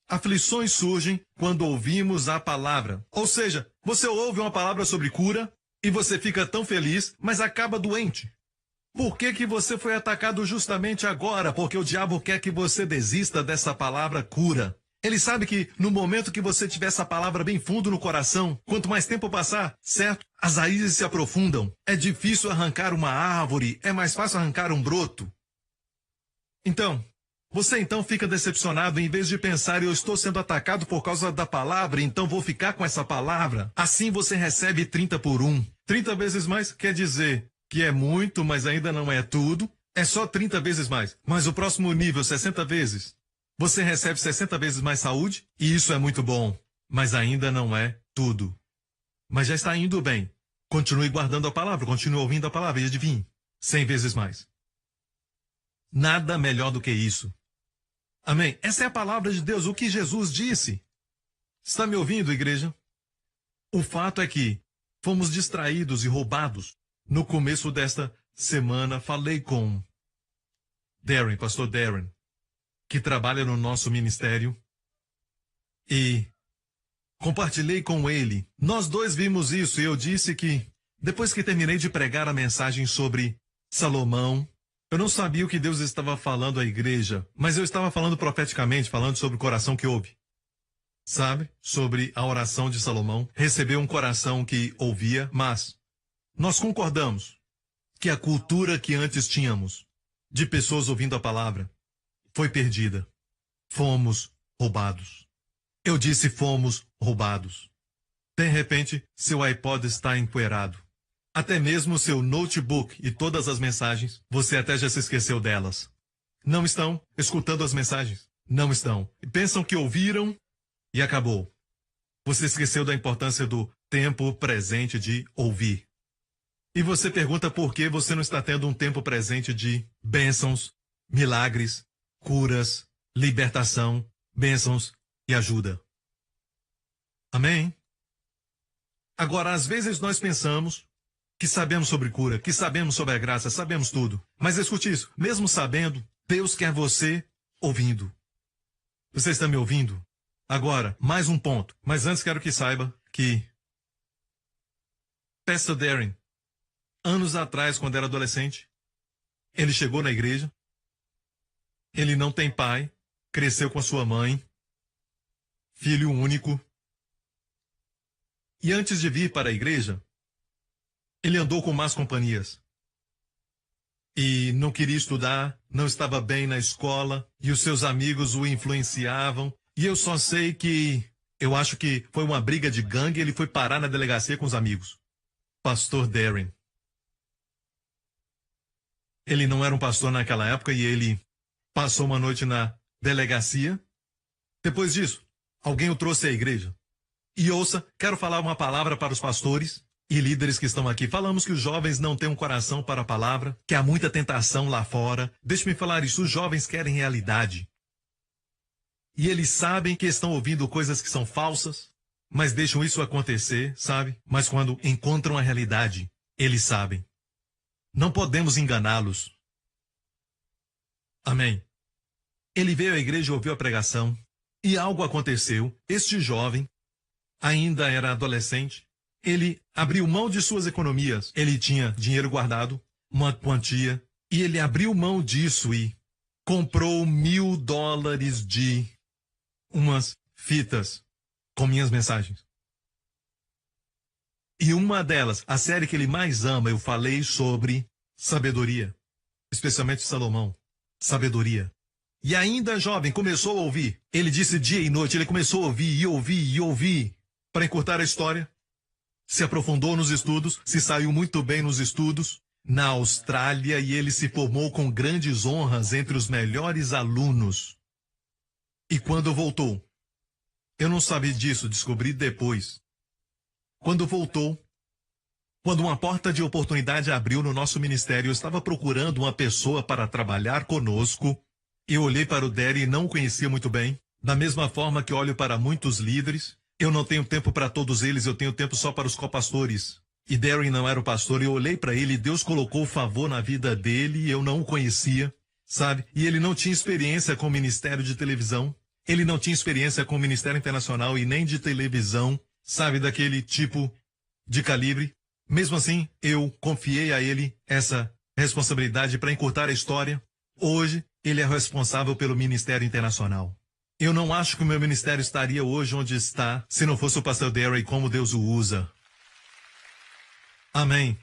Aflições surgem quando ouvimos a palavra. Ou seja, você ouve uma palavra sobre cura e você fica tão feliz, mas acaba doente. Por que você foi atacado justamente agora? Porque o diabo quer que você desista dessa palavra cura. Ele sabe que no momento que você tiver essa palavra bem fundo no coração, quanto mais tempo passar, certo? As raízes se aprofundam. É difícil arrancar uma árvore, é mais fácil arrancar um broto. Então, você então fica decepcionado em vez de pensar, eu estou sendo atacado por causa da palavra, então vou ficar com essa palavra. Assim você recebe 30 por 1. 30 vezes mais quer dizer que é muito, mas ainda não é tudo. É só 30 vezes mais. Mas o próximo nível, 60 vezes. Você recebe 60 vezes mais saúde, e isso é muito bom. Mas ainda não é tudo. Mas já está indo bem. Continue guardando a palavra, continue ouvindo a palavra e adivinhe. 100 vezes mais. Nada melhor do que isso. Amém? Essa é a palavra de Deus, o que Jesus disse. Está me ouvindo, igreja? O fato é que fomos distraídos e roubados. No começo desta semana, falei com Darren, pastor Darren, que trabalha no nosso ministério, e compartilhei com ele. Nós dois vimos isso e eu disse que, depois que terminei de pregar a mensagem sobre Salomão, eu não sabia o que Deus estava falando à igreja, mas eu estava falando profeticamente, falando sobre o coração que ouve. sabe, sobre a oração de Salomão, recebeu um coração que ouvia, mas nós concordamos que a cultura que antes tínhamos de pessoas ouvindo a palavra foi perdida. Fomos roubados. Eu disse fomos roubados. De repente, seu iPod está empoeirado. Até mesmo seu notebook e todas as mensagens, você até já se esqueceu delas. Não estão escutando as mensagens. Não estão. E pensam que ouviram e acabou. Você esqueceu da importância do tempo presente de ouvir. E você pergunta por que você não está tendo um tempo presente de bênçãos, milagres, curas, libertação, bênçãos e ajuda. Amém? Agora, às vezes nós pensamos que sabemos sobre cura, que sabemos sobre a graça, sabemos tudo. Mas escute isso, mesmo sabendo, Deus quer você ouvindo. Você está me ouvindo? Agora, mais um ponto. Mas antes quero que saiba que Pastor Darren, anos atrás, quando era adolescente, ele chegou na igreja, ele não tem pai, cresceu com a sua mãe, filho único. E antes de vir para a igreja, ele andou com más companhias. E não queria estudar, não estava bem na escola, e os seus amigos o influenciavam. E eu só sei que, eu acho que foi uma briga de gangue e ele foi parar na delegacia com os amigos. Pastor Darren. Ele não era um pastor naquela época e ele passou uma noite na delegacia. Depois disso, alguém o trouxe à igreja. E ouça, quero falar uma palavra para os pastores e líderes que estão aqui. Falamos que os jovens não têm um coração para a palavra, que há muita tentação lá fora. Deixe-me falar isso, os jovens querem realidade. E eles sabem que estão ouvindo coisas que são falsas, mas deixam isso acontecer, sabe? Mas quando encontram a realidade, eles sabem. Não podemos enganá-los. Amém. Ele veio à igreja e ouviu a pregação, e algo aconteceu. Este jovem ainda era adolescente. Ele abriu mão de suas economias. Ele tinha dinheiro guardado, uma quantia, e ele abriu mão disso e comprou $1.000 de umas fitas com minhas mensagens. E uma delas, a série que ele mais ama, eu falei sobre sabedoria, especialmente Salomão, sabedoria. E ainda jovem, começou a ouvir. Ele disse dia e noite, ele começou a ouvir e ouvir e ouvir. Para encurtar a história, se aprofundou nos estudos, se saiu muito bem nos estudos na Austrália e ele se formou com grandes honras entre os melhores alunos. E quando voltou, eu não sabia disso, descobri depois. Quando voltou, quando uma porta de oportunidade abriu no nosso ministério, eu estava procurando uma pessoa para trabalhar conosco. Eu olhei para o Derry e não o conhecia muito bem. Da mesma forma que olho para muitos líderes, eu não tenho tempo para todos eles, eu tenho tempo só para os copastores. E Darren não era o pastor, eu olhei para ele e Deus colocou favor na vida dele e eu não o conhecia, sabe? E ele não tinha experiência com o ministério de televisão, ele não tinha experiência com o ministério internacional e nem de televisão, sabe? Daquele tipo de calibre. Mesmo assim, eu confiei a ele essa responsabilidade para encurtar a história. Hoje, ele é responsável pelo ministério internacional. Eu não acho que o meu ministério estaria hoje onde está se não fosse o pastor Darren, como Deus o usa. Amém.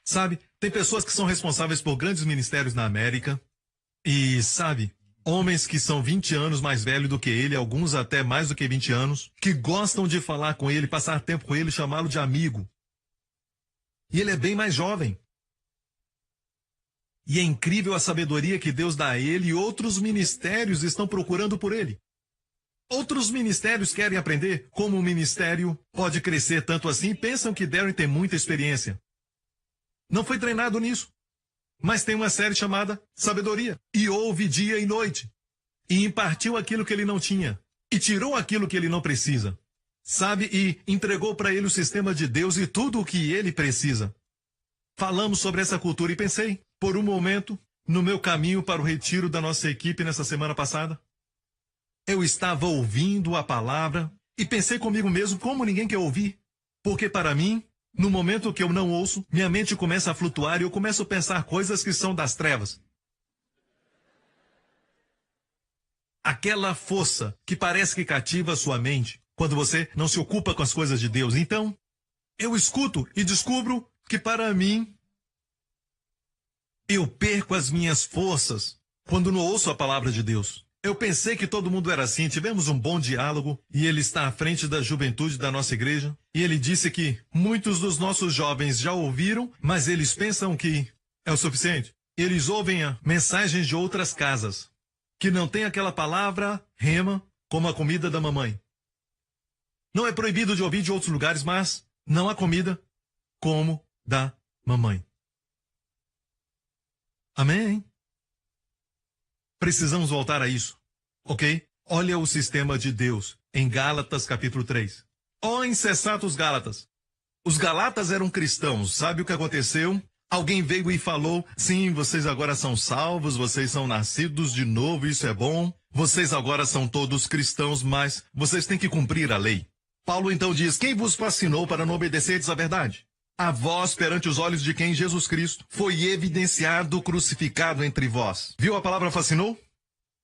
Sabe, tem pessoas que são responsáveis por grandes ministérios na América. E, sabe, homens que são 20 anos mais velhos do que ele, alguns até mais do que 20 anos, que gostam de falar com ele, passar tempo com ele, chamá-lo de amigo. E ele é bem mais jovem. E é incrível a sabedoria que Deus dá a ele e outros ministérios estão procurando por ele. Outros ministérios querem aprender como o ministério pode crescer tanto assim e pensam que Darren tem muita experiência. Não foi treinado nisso, mas tem uma série chamada Sabedoria. E ouve dia e noite. E impartiu aquilo que ele não tinha. E tirou aquilo que ele não precisa. Sabe? E entregou para ele o sistema de Deus e tudo o que ele precisa. Falamos sobre essa cultura e pensei, por um momento, no meu caminho para o retiro da nossa equipe nessa semana passada. Eu estava ouvindo a palavra e pensei comigo mesmo como ninguém quer ouvir. Porque para mim, no momento que eu não ouço, minha mente começa a flutuar e eu começo a pensar coisas que são das trevas. aquela força que parece que cativa a sua mente quando você não se ocupa com as coisas de Deus. Então, eu escuto e descubro que para mim, eu perco as minhas forças quando não ouço a palavra de Deus. Eu pensei que todo mundo era assim, tivemos um bom diálogo e ele está à frente da juventude da nossa igreja. E ele disse que muitos dos nossos jovens já ouviram, mas eles pensam que é o suficiente. Eles ouvem a mensagens de outras casas, que não tem aquela palavra rema como a comida da mamãe. Não é proibido de ouvir de outros lugares, mas não há comida como da mamãe. Amém? Precisamos voltar a isso, ok? Olha o sistema de Deus em Gálatas capítulo 3. Ó insensatos Gálatas! Os Galatas eram cristãos, sabe o que aconteceu? Alguém veio e falou, sim, vocês agora são salvos, vocês são nascidos de novo, isso é bom. Vocês agora são todos cristãos, mas vocês têm que cumprir a lei. Paulo então diz, quem vos fascinou para não obedecerdes à verdade? A vós, perante os olhos de quem Jesus Cristo foi evidenciado crucificado entre vós. Viu a palavra fascinou?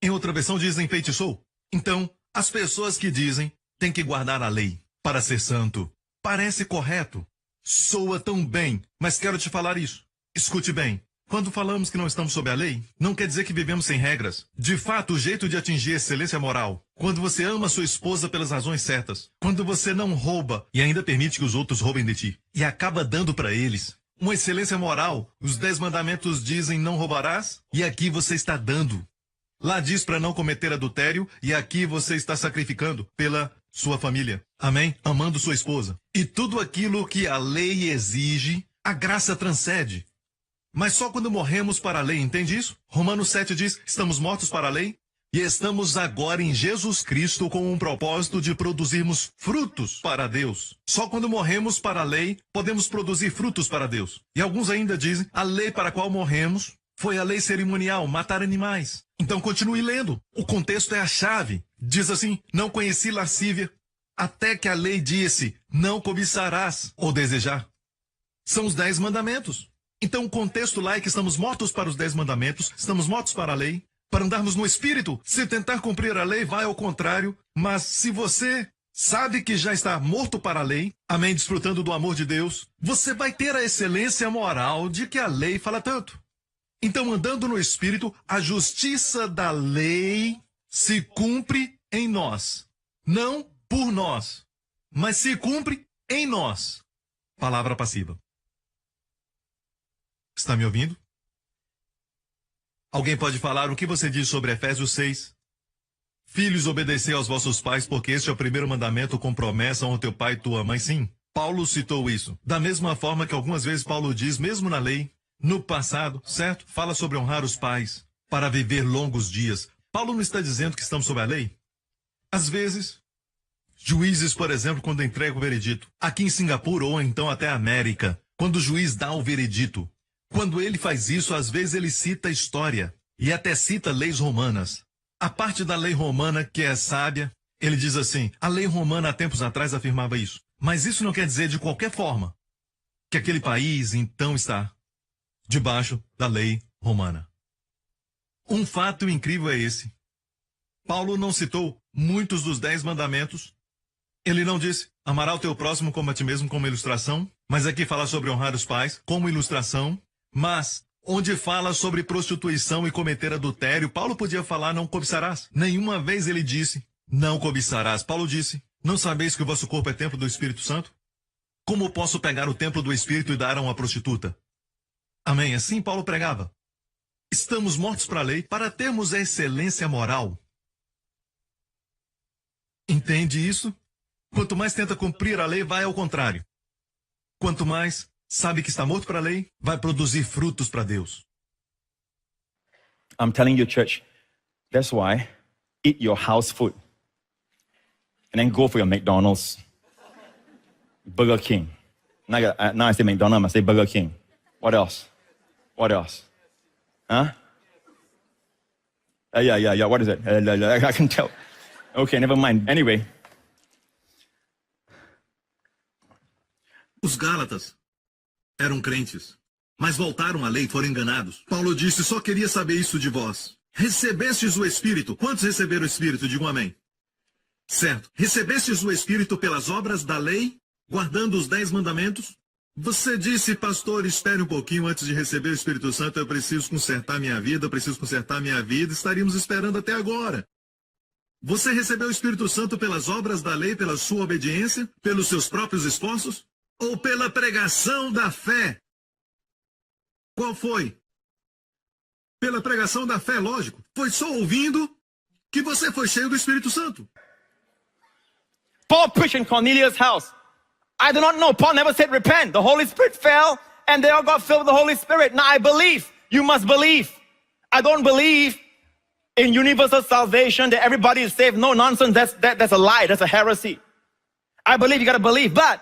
Em outra versão diz enfeitiçou. Então, as pessoas que dizem têm que guardar a lei para ser santo. Parece correto. Soa tão bem, mas quero te falar isso. Escute bem. Quando falamos que não estamos sob a lei, não quer dizer que vivemos sem regras. De fato, o jeito de atingir excelência moral, quando você ama sua esposa pelas razões certas, quando você não rouba e ainda permite que os outros roubem de ti, e acaba dando para eles uma excelência moral, os 10 mandamentos dizem não roubarás, e aqui você está dando. Lá diz para não cometer adultério, e aqui você está sacrificando pela sua família. Amém? Amando sua esposa. E tudo aquilo que a lei exige, a graça transcende. Mas só quando morremos para a lei, entende isso? Romanos 7 diz, estamos mortos para a lei e estamos agora em Jesus Cristo com um propósito de produzirmos frutos para Deus. Só quando morremos para a lei, podemos produzir frutos para Deus. E alguns ainda dizem, a lei para a qual morremos foi a lei cerimonial, matar animais. Então continue lendo. O contexto é a chave. Diz assim, não conheci lascívia, até que a lei disse, não cobiçarás ou desejar. São os 10 mandamentos. Então o contexto lá é que estamos mortos para os 10 mandamentos, estamos mortos para a lei, para andarmos no Espírito. Se tentar cumprir a lei, vai ao contrário. Mas se você sabe que já está morto para a lei, amém, desfrutando do amor de Deus, você vai ter a excelência moral de que a lei fala tanto. Então, andando no Espírito, a justiça da lei se cumpre em nós. Não por nós, mas se cumpre em nós. Palavra passiva. Está me ouvindo? Alguém pode falar o que você diz sobre Efésios 6? Filhos, obedecei aos vossos pais, porque este é o primeiro mandamento com promessa, honra ao teu pai e tua mãe. Sim, Paulo citou isso. Da mesma forma que algumas vezes Paulo diz, mesmo na lei, no passado, certo? Fala sobre honrar os pais, para viver longos dias. Paulo não está dizendo que estamos sob a lei? Às vezes, juízes, por exemplo, quando entregam o veredito. Aqui em Singapura ou então até a América, quando o juiz dá o veredito, quando ele faz isso, às vezes ele cita história e até cita leis romanas. A parte da lei romana que é sábia, ele diz assim, a lei romana há tempos atrás afirmava isso. Mas isso não quer dizer de qualquer forma que aquele país então está debaixo da lei romana. Um fato incrível é esse. Paulo não citou muitos dos 10 mandamentos. Ele não disse, amará o teu próximo como a ti mesmo como ilustração, mas aqui fala sobre honrar os pais como ilustração. Mas, onde fala sobre prostituição e cometer adultério, Paulo podia falar, não cobiçarás. Nenhuma vez ele disse, não cobiçarás. Paulo disse, não sabeis que o vosso corpo é templo do Espírito Santo? Como posso pegar o templo do Espírito e dar a uma prostituta? Amém, assim Paulo pregava. Estamos mortos para a lei para termos a excelência moral. Entende isso? Quanto mais tenta cumprir a lei, vai ao contrário. Quanto mais sabe que está morto para a lei, vai produzir frutos para Deus.
I'm telling you, church, that's why eat your house food and then go for your McDonald's, Burger King. Now I say McDonald's, I say Burger King. What else? What else? Huh? Yeah. What is it? I can tell. Okay, never mind. Anyway.
Os Gálatas eram crentes, mas voltaram à lei e foram enganados. Paulo disse, só queria saber isso de vós. recebestes o Espírito. Quantos receberam o Espírito? Digam amém. Certo. Recebestes o Espírito pelas obras da lei, guardando os 10 mandamentos? Você disse, pastor, espere um pouquinho antes de receber o Espírito Santo, eu preciso consertar minha vida, estaríamos esperando até agora. Você recebeu o Espírito Santo pelas obras da lei, pela sua obediência, pelos seus próprios esforços? Ou pela pregação da fé? Qual foi? Pela pregação da fé, lógico. Foi só ouvindo que você foi cheio do Espírito Santo.
Paul preached in Cornelius' house. I do not know. Paul never said repent. The Holy Spirit fell and they all got filled with the Holy Spirit. Now I believe. You must believe. I don't believe in universal salvation that everybody is saved. No nonsense. That's a lie. That's a heresy. I believe you got to believe. But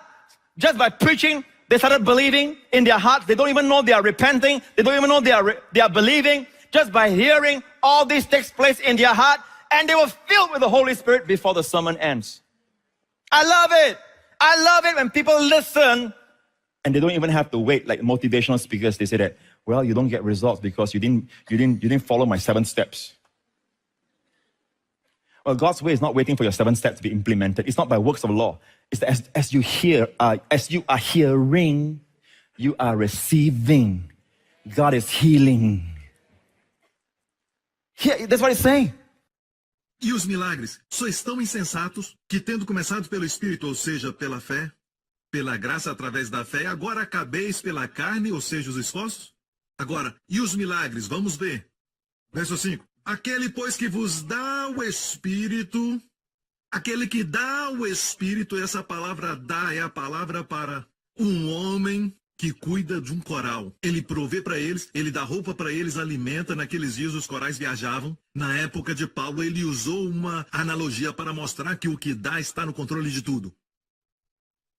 just by preaching, they started believing in their hearts. They don't even know they are repenting. They don't even know they are believing. Just by hearing, all this takes place in their heart. And they were filled with the Holy Spirit before the sermon ends. I love it. I love it when people listen and they don't even have to wait like motivational speakers. They say that, well, you don't get results because you didn't follow my 7 steps. Well, God's way is not waiting for your 7 steps to be implemented. It's not by works of law. It's that as you hear, as you are hearing, you are receiving. God is healing. Here, that's what it's saying.
E os milagres sois tão insensatos que, tendo começado pelo Espírito, ou seja, pela fé, pela graça através da fé, agora acabeis pela carne, ou seja, os esforços? Agora, e os milagres? Vamos ver. Verso 5. Aquele, pois, que vos dá o Espírito, aquele que dá o Espírito, essa palavra dá é a palavra para um homem que cuida de um coral. Ele provê para eles, ele dá roupa para eles, alimenta. Naqueles dias os corais viajavam. Na época de Paulo, ele usou uma analogia para mostrar que o que dá está no controle de tudo.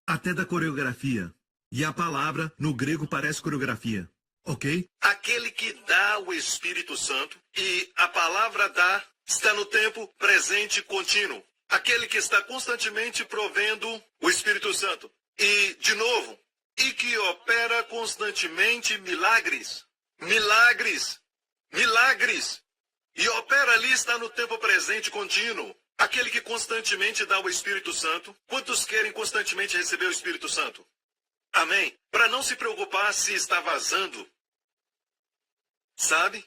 Até da coreografia. E a palavra, no grego, parece coreografia. Ok? Aquele que dá o Espírito Santo, e a palavra dá está no tempo presente contínuo. Aquele que está constantemente provendo o Espírito Santo. E, de novo, e que opera constantemente milagres. Milagres. Milagres. E opera ali está no tempo presente contínuo. Aquele que constantemente dá o Espírito Santo. Quantos querem constantemente receber o Espírito Santo? Amém? Para não se preocupar se está vazando. Sabe?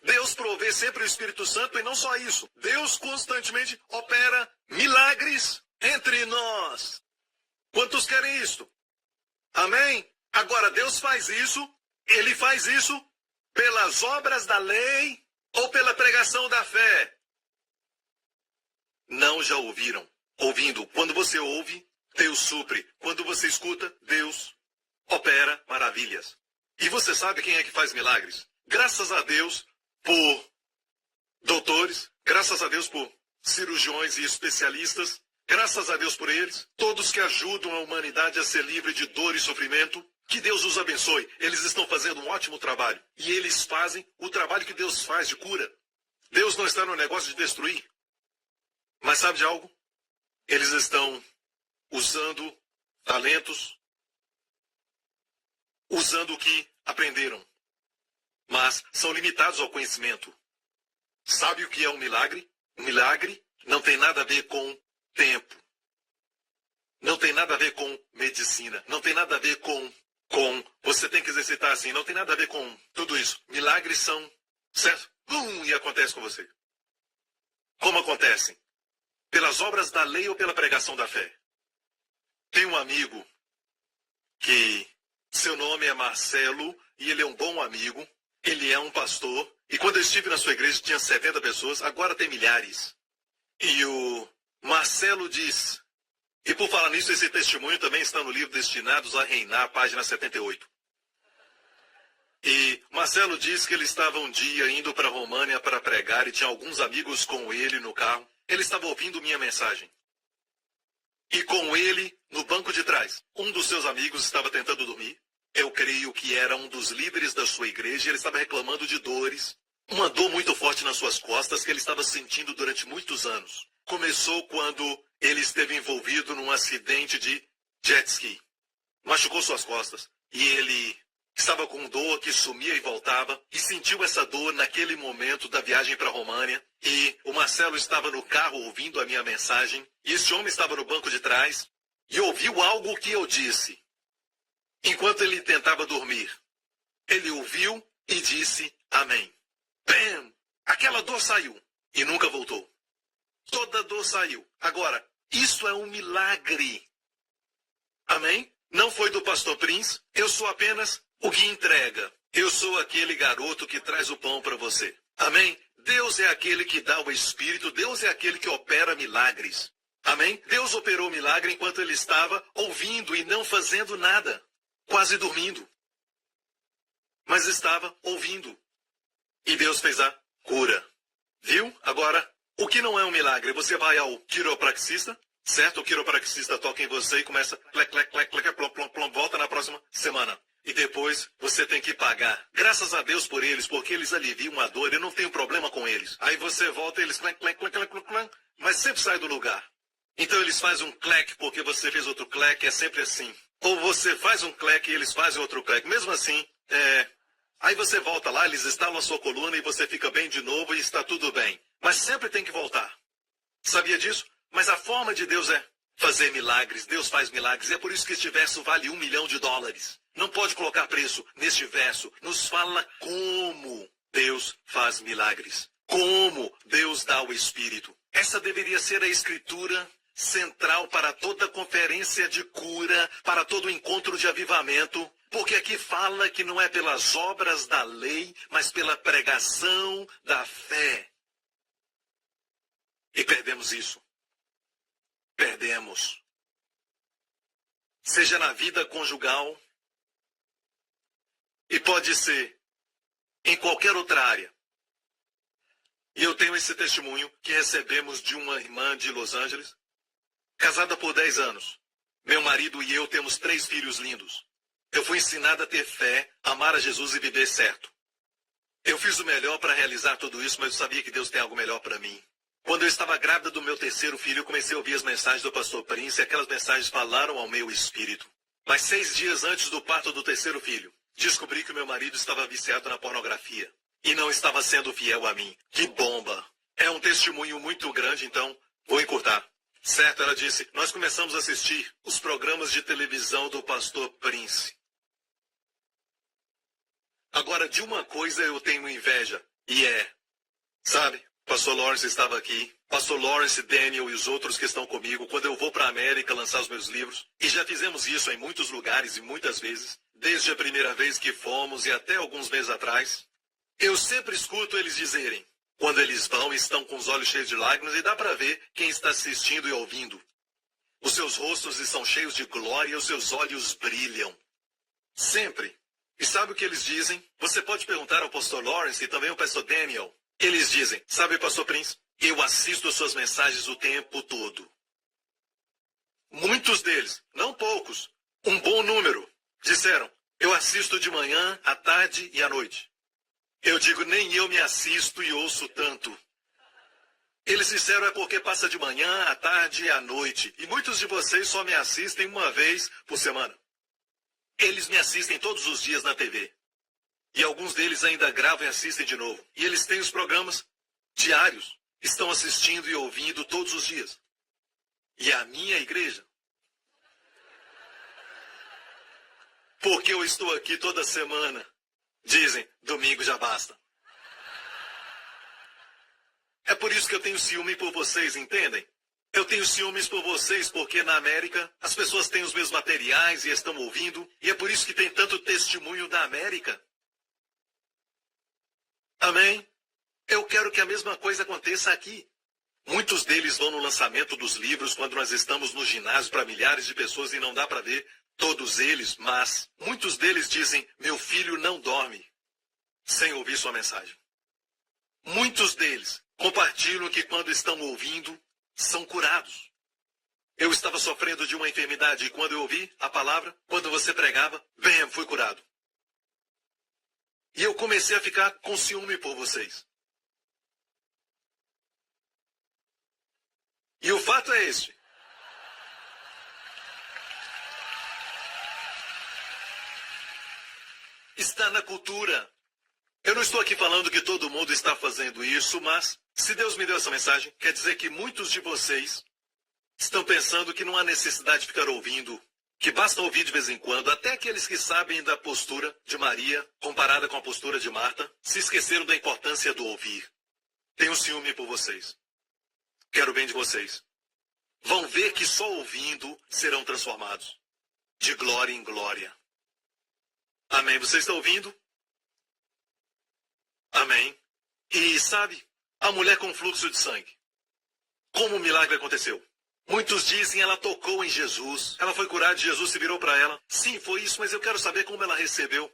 Deus provê sempre o Espírito Santo e não só isso. Deus constantemente opera milagres entre nós. Quantos querem isto? Amém? Agora, Deus faz isso, Ele faz isso pelas obras da lei ou pela pregação da fé. Não já ouviram? Ouvindo, quando você ouve, Deus supre. Quando você escuta, Deus opera maravilhas. E você sabe quem é que faz milagres? Graças a Deus por doutores, graças a Deus por cirurgiões e especialistas, graças a Deus por eles, todos que ajudam a humanidade a ser livre de dor e sofrimento. Que Deus os abençoe. Eles estão fazendo um ótimo trabalho. E eles fazem o trabalho que Deus faz de cura. Deus não está no negócio de destruir. Mas sabe de algo? Eles estão usando talentos, usando o que aprenderam. Mas são limitados ao conhecimento. Sabe o que é um milagre? Um milagre não tem nada a ver com tempo. Não tem nada a ver com medicina. Não tem nada a ver com você tem que exercitar assim. Não tem nada a ver com tudo isso. Milagres são, certo? E acontece com você. Como acontecem? Pelas obras da lei ou pela pregação da fé? Tem um amigo que seu nome é Marcelo e ele é um bom amigo. Ele é um pastor. E quando eu estive na sua igreja tinha 70 pessoas. Agora tem milhares. E o Marcelo diz... E por falar nisso, esse testemunho também está no livro Destinados a Reinar, página 78. E Marcelo diz que ele estava um dia indo para România para pregar e tinha alguns amigos com ele no carro. Ele estava ouvindo minha mensagem. E com ele, no banco de trás, um dos seus amigos estava tentando dormir. Eu creio que era um dos líderes da sua igreja e ele estava reclamando de dores. Uma dor muito forte nas suas costas que ele estava sentindo durante muitos anos. Começou quando ele esteve envolvido num acidente de jet ski. Machucou suas costas e ele estava com dor que sumia e voltava, e sentiu essa dor naquele momento da viagem para România, e o Marcelo estava no carro ouvindo a minha mensagem, e esse homem estava no banco de trás, e ouviu algo que eu disse. Enquanto ele tentava dormir, ele ouviu e disse amém. Bam! Aquela dor saiu e nunca voltou. Toda dor saiu. Agora, isso é um milagre. Amém? Não foi do pastor Prince. Eu sou apenas o que entrega. Eu sou aquele garoto que traz o pão para você. Amém? Deus é aquele que dá o Espírito. Deus é aquele que opera milagres. Amém? Deus operou o milagre enquanto ele estava ouvindo e não fazendo nada. Quase dormindo. Mas estava ouvindo. E Deus fez a cura. Viu? Agora, o que não é um milagre? Você vai ao quiropraxista, certo? O quiropraxista toca em você e começa clec, clec, clec, clec, plom, plom, plom, volta na próxima semana. E depois você tem que pagar. Graças a Deus por eles, porque eles aliviam a dor. Eu não tenho problema com eles. Aí você volta e eles clec, clec, clec, clec, clec, mas sempre sai do lugar. Então eles fazem um clec porque você fez outro clec, é sempre assim. Ou você faz um clec e eles fazem outro clec. Mesmo assim, aí você volta lá, eles instalam a sua coluna e você fica bem de novo e está tudo bem. Mas sempre tem que voltar. Sabia disso? Mas a forma de Deus é fazer milagres. Deus faz milagres. E é por isso que este verso vale $1 milhão. Não pode colocar preço neste verso. Nos fala como Deus faz milagres. Como Deus dá o Espírito. Essa deveria ser a escritura central para toda conferência de cura, para todo encontro de avivamento. Porque aqui fala que não é pelas obras da lei, mas pela pregação da fé. E perdemos isso. Perdemos. Seja na vida conjugal, e pode ser em qualquer outra área. E eu tenho esse testemunho que recebemos de uma irmã de Los Angeles, casada por 10 anos. Meu marido e eu temos 3 filhos lindos. Eu fui ensinado a ter fé, amar a Jesus e viver certo. Eu fiz o melhor para realizar tudo isso, mas eu sabia que Deus tem algo melhor para mim. Quando eu estava grávida do meu 3º filho, eu comecei a ouvir as mensagens do pastor Prince, e aquelas mensagens falaram ao meu espírito. Mas 6 dias antes do parto do 3º filho, descobri que o meu marido estava viciado na pornografia e não estava sendo fiel a mim. Que bomba! É um testemunho muito grande, então vou encurtar. Certo, ela disse, nós começamos a assistir os programas de televisão do pastor Prince. Agora, de uma coisa eu tenho inveja, e sabe, pastor Lawrence estava aqui, pastor Lawrence, Daniel e os outros que estão comigo, quando eu vou para a América lançar os meus livros, e já fizemos isso em muitos lugares e muitas vezes, desde a primeira vez que fomos e até alguns meses atrás, eu sempre escuto eles dizerem, quando eles vão, estão com os olhos cheios de lágrimas e dá para ver quem está assistindo e ouvindo. Os seus rostos estão cheios de glória e os seus olhos brilham. Sempre. E sabe o que eles dizem? Você pode perguntar ao pastor Lawrence e também ao pastor Daniel. Eles dizem, sabe, pastor Prince, eu assisto as suas mensagens o tempo todo. Muitos deles, não poucos, um bom número, disseram, eu assisto de manhã, à tarde e à noite. Eu digo, nem eu me assisto e ouço tanto. Eles disseram, é porque passa de manhã, à tarde e à noite. E muitos de vocês só me assistem uma vez por semana. Eles me assistem todos os dias na TV. E alguns deles ainda gravam e assistem de novo. E eles têm os programas diários. Estão assistindo e ouvindo todos os dias. E a minha igreja? Porque eu estou aqui toda semana. Dizem, domingo já basta. É por isso que eu tenho ciúme por vocês, entendem? Eu tenho ciúmes por vocês porque na América as pessoas têm os meus materiais e estão ouvindo. E é por isso que tem tanto testemunho da América. Amém? Eu quero que a mesma coisa aconteça aqui. Muitos deles vão no lançamento dos livros quando nós estamos no ginásio para milhares de pessoas e não dá para ver todos eles, mas muitos deles dizem, meu filho não dorme sem ouvir sua mensagem. Muitos deles compartilham que quando estão ouvindo, são curados. Eu estava sofrendo de uma enfermidade e quando eu ouvi a palavra, quando você pregava, bem, fui curado. E eu comecei a ficar com ciúme por vocês. E o fato é este. está na cultura. Eu não estou aqui falando que todo mundo está fazendo isso, mas se Deus me deu essa mensagem, quer dizer que muitos de vocês estão pensando que não há necessidade de ficar ouvindo, que basta ouvir de vez em quando. Até aqueles que sabem da postura de Maria comparada com a postura de Marta se esqueceram da importância do ouvir. Tenho ciúme por vocês. Quero o bem de vocês. Vão ver que só ouvindo serão transformados, de glória em glória. Amém? Você está ouvindo? Amém. E sabe, a mulher com fluxo de sangue. Como o milagre aconteceu? Muitos dizem ela tocou em Jesus. Ela foi curada e Jesus se virou para ela. Sim, foi isso, mas eu quero saber como ela recebeu.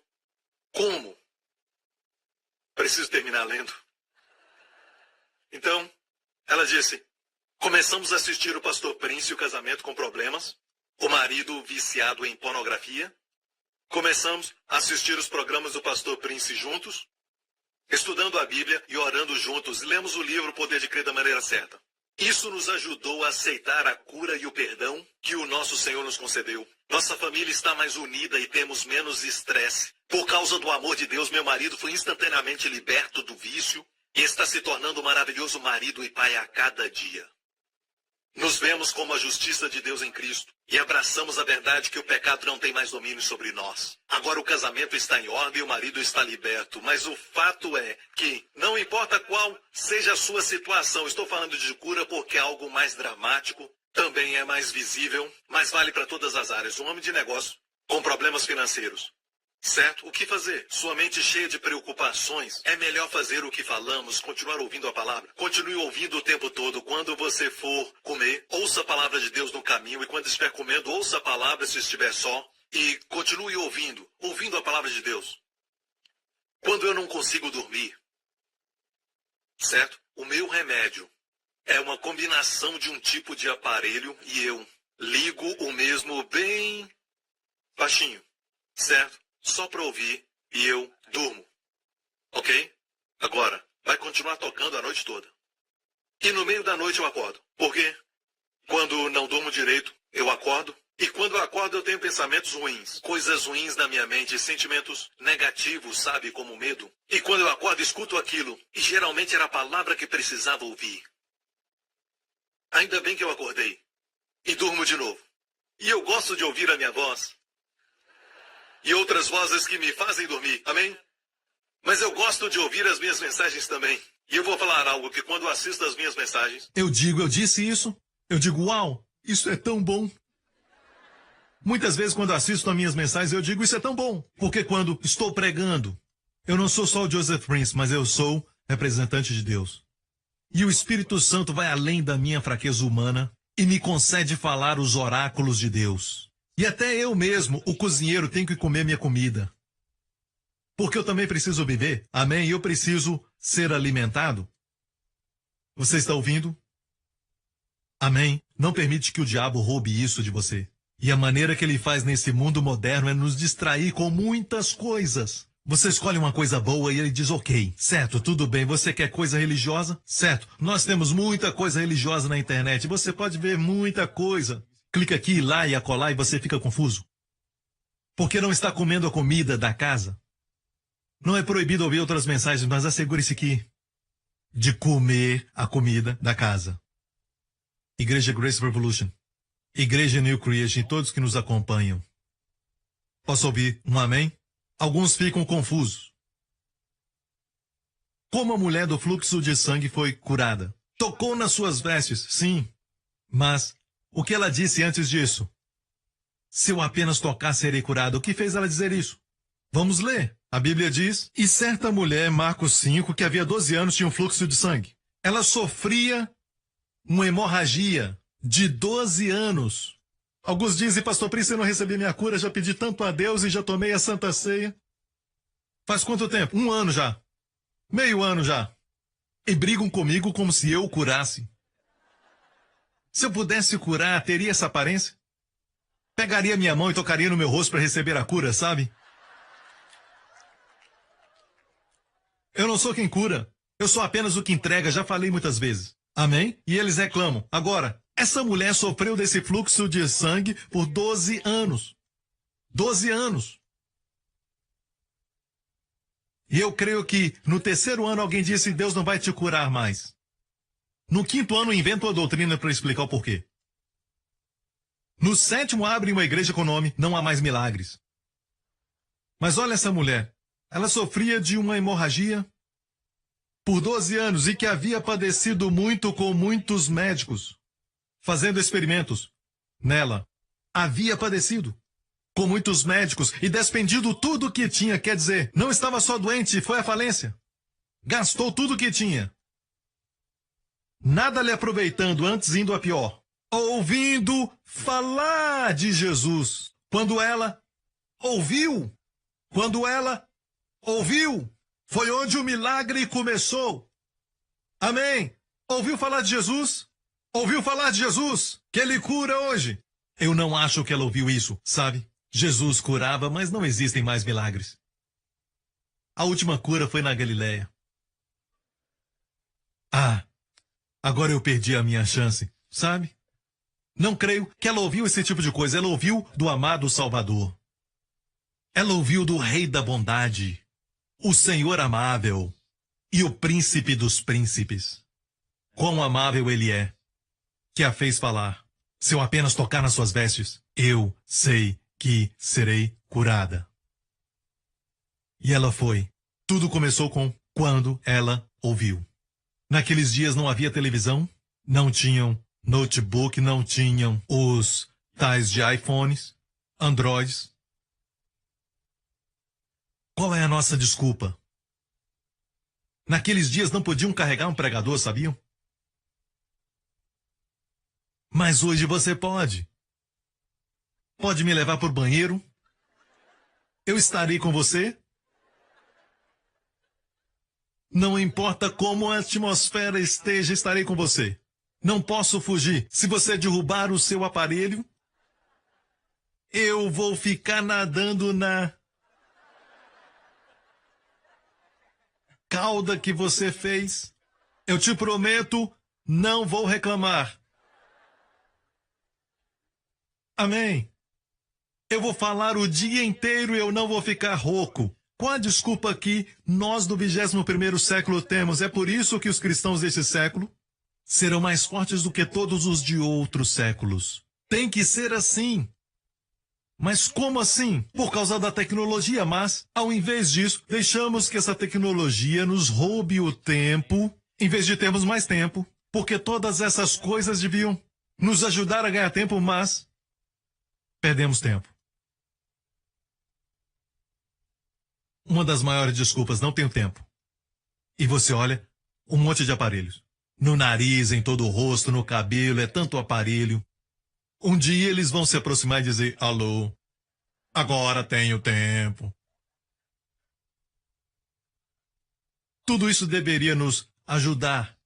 Como? Preciso terminar lendo. Então, ela disse, começamos a assistir o pastor Prince e o casamento com problemas. O marido viciado em pornografia. Começamos a assistir os programas do pastor Prince juntos. Estudando a Bíblia e orando juntos, lemos o livro O Poder de Crer da maneira certa. Isso nos ajudou a aceitar a cura e o perdão que o nosso Senhor nos concedeu. Nossa família está mais unida e temos menos estresse. Por causa do amor de Deus, meu marido foi instantaneamente liberto do vício e está se tornando um maravilhoso marido e pai a cada dia. Nos vemos como a justiça de Deus em Cristo e abraçamos a verdade que o pecado não tem mais domínio sobre nós. Agora o casamento está em ordem e o marido está liberto, mas o fato é que, não importa qual seja a sua situação, estou falando de cura porque é algo mais dramático, também é mais visível, mas vale para todas as áreas. Um homem de negócio com problemas financeiros. Certo? O que fazer? Sua mente cheia de preocupações. É melhor fazer o que falamos, continuar ouvindo a palavra. Continue ouvindo o tempo todo. Quando você for comer, ouça a palavra de Deus no caminho. E quando estiver comendo, ouça a palavra se estiver só. E continue ouvindo a palavra de Deus. Quando eu não consigo dormir, certo? O meu remédio é uma combinação de um tipo de aparelho e eu ligo o mesmo bem baixinho, certo? Só para ouvir e eu durmo. Ok? Agora, vai continuar tocando a noite toda. E no meio da noite eu acordo. Por quê? Quando não durmo direito, eu acordo. E quando eu acordo eu tenho pensamentos ruins. Coisas ruins na minha mente, sentimentos negativos, sabe? Como medo. E quando eu acordo, escuto aquilo. E geralmente era a palavra que precisava ouvir. Ainda bem que eu acordei. E durmo de novo. E eu gosto de ouvir a minha voz. E outras vozes que me fazem dormir, amém? Mas eu gosto de ouvir as minhas mensagens também. E eu vou falar algo que quando assisto as minhas mensagens...
Eu disse isso. Eu digo, uau, isso é tão bom. Muitas vezes quando assisto as minhas mensagens eu digo, isso é tão bom. Porque quando estou pregando, eu não sou só o Joseph Prince, mas eu sou representante de Deus. E o Espírito Santo vai além da minha fraqueza humana e me concede falar os oráculos de Deus. E até eu mesmo, o cozinheiro, tenho que comer minha comida. Porque eu também preciso viver, amém? Eu preciso ser alimentado. Você está ouvindo? Amém? Não permite que o diabo roube isso de você. E a maneira que ele faz nesse mundo moderno é nos distrair com muitas coisas. Você escolhe uma coisa boa e ele diz, ok, certo, tudo bem, você quer coisa religiosa? Certo, nós temos muita coisa religiosa na internet, você pode ver muita coisa. Clica aqui, lá e acolá e você fica confuso. Porque não está comendo a comida da casa. Não é proibido ouvir outras mensagens, mas assegure-se aqui de comer a comida da casa. Igreja Grace Revolution. Igreja New Creation e todos que nos acompanham. Posso ouvir um amém? Alguns ficam confusos. Como a mulher do fluxo de sangue foi curada? Tocou nas suas vestes, sim. Mas o que ela disse antes disso? Se eu apenas tocar, serei curado. O que fez ela dizer isso? Vamos ler. A Bíblia diz, e certa mulher, Marcos 5, que havia 12 anos, tinha um fluxo de sangue. Ela sofria uma hemorragia de 12 anos. Alguns dizem, pastor Prince, eu não recebi minha cura, já pedi tanto a Deus e já tomei a Santa Ceia. Faz quanto tempo? 1 ano já. Meio ano já. E brigam comigo como se eu o curasse. Se eu pudesse curar, teria essa aparência? Pegaria minha mão e tocaria no meu rosto para receber a cura, sabe? Eu não sou quem cura. Eu sou apenas o que entrega, já falei muitas vezes. Amém? E eles reclamam. Agora, essa mulher sofreu desse fluxo de sangue por 12 anos. 12 anos. E eu creio que no 3º ano alguém disse, Deus não vai te curar mais. No 5º ano inventa uma doutrina para explicar o porquê. No 7º abre uma igreja com o nome, não há mais milagres. Mas olha essa mulher, ela sofria de uma hemorragia por 12 anos e que havia padecido muito com muitos médicos, fazendo experimentos nela. Havia padecido com muitos médicos e despendido tudo o que tinha, quer dizer, não estava só doente, foi à falência. Gastou tudo o que tinha. Nada lhe aproveitando, antes indo a pior. Ouvindo falar de Jesus. Quando ela ouviu, foi onde o milagre começou. Amém. Ouviu falar de Jesus? Ouviu falar de Jesus? Que ele cura hoje? Eu não acho que ela ouviu isso, sabe? Jesus curava, mas não existem mais milagres. A última cura foi na Galileia. Ah, agora eu perdi a minha chance, sabe? Não creio que ela ouviu esse tipo de coisa. Ela ouviu do amado Salvador. Ela ouviu do Rei da Bondade, o Senhor amável e o Príncipe dos Príncipes. Quão amável ele é, que a fez falar. Se eu apenas tocar nas suas vestes, eu sei que serei curada. E ela foi. Tudo começou com quando ela ouviu. Naqueles dias não havia televisão, não tinham notebook, não tinham os tais de iPhones, Androids. Qual é a nossa desculpa? Naqueles dias não podiam carregar um pregador, sabiam? Mas hoje você pode. Pode me levar para o banheiro? Eu estarei com você? Não importa como a atmosfera esteja, estarei com você. Não posso fugir. Se você derrubar o seu aparelho, eu vou ficar nadando na cauda que você fez. Eu te prometo, não vou reclamar. Amém. Eu vou falar o dia inteiro e eu não vou ficar rouco. Qual a desculpa que nós do 21º século temos? É por isso que os cristãos deste século serão mais fortes do que todos os de outros séculos. Tem que ser assim. Mas como assim? Por causa da tecnologia, mas, ao invés disso, deixamos que essa tecnologia nos roube o tempo, em vez de termos mais tempo, porque todas essas coisas deviam nos ajudar a ganhar tempo, mas perdemos tempo. Uma das maiores desculpas, não tenho tempo. E você olha, um monte de aparelhos. No nariz, em todo o rosto, no cabelo, é tanto aparelho. Um dia eles vão se aproximar e dizer, alô, agora tenho tempo. Tudo isso deveria nos ajudar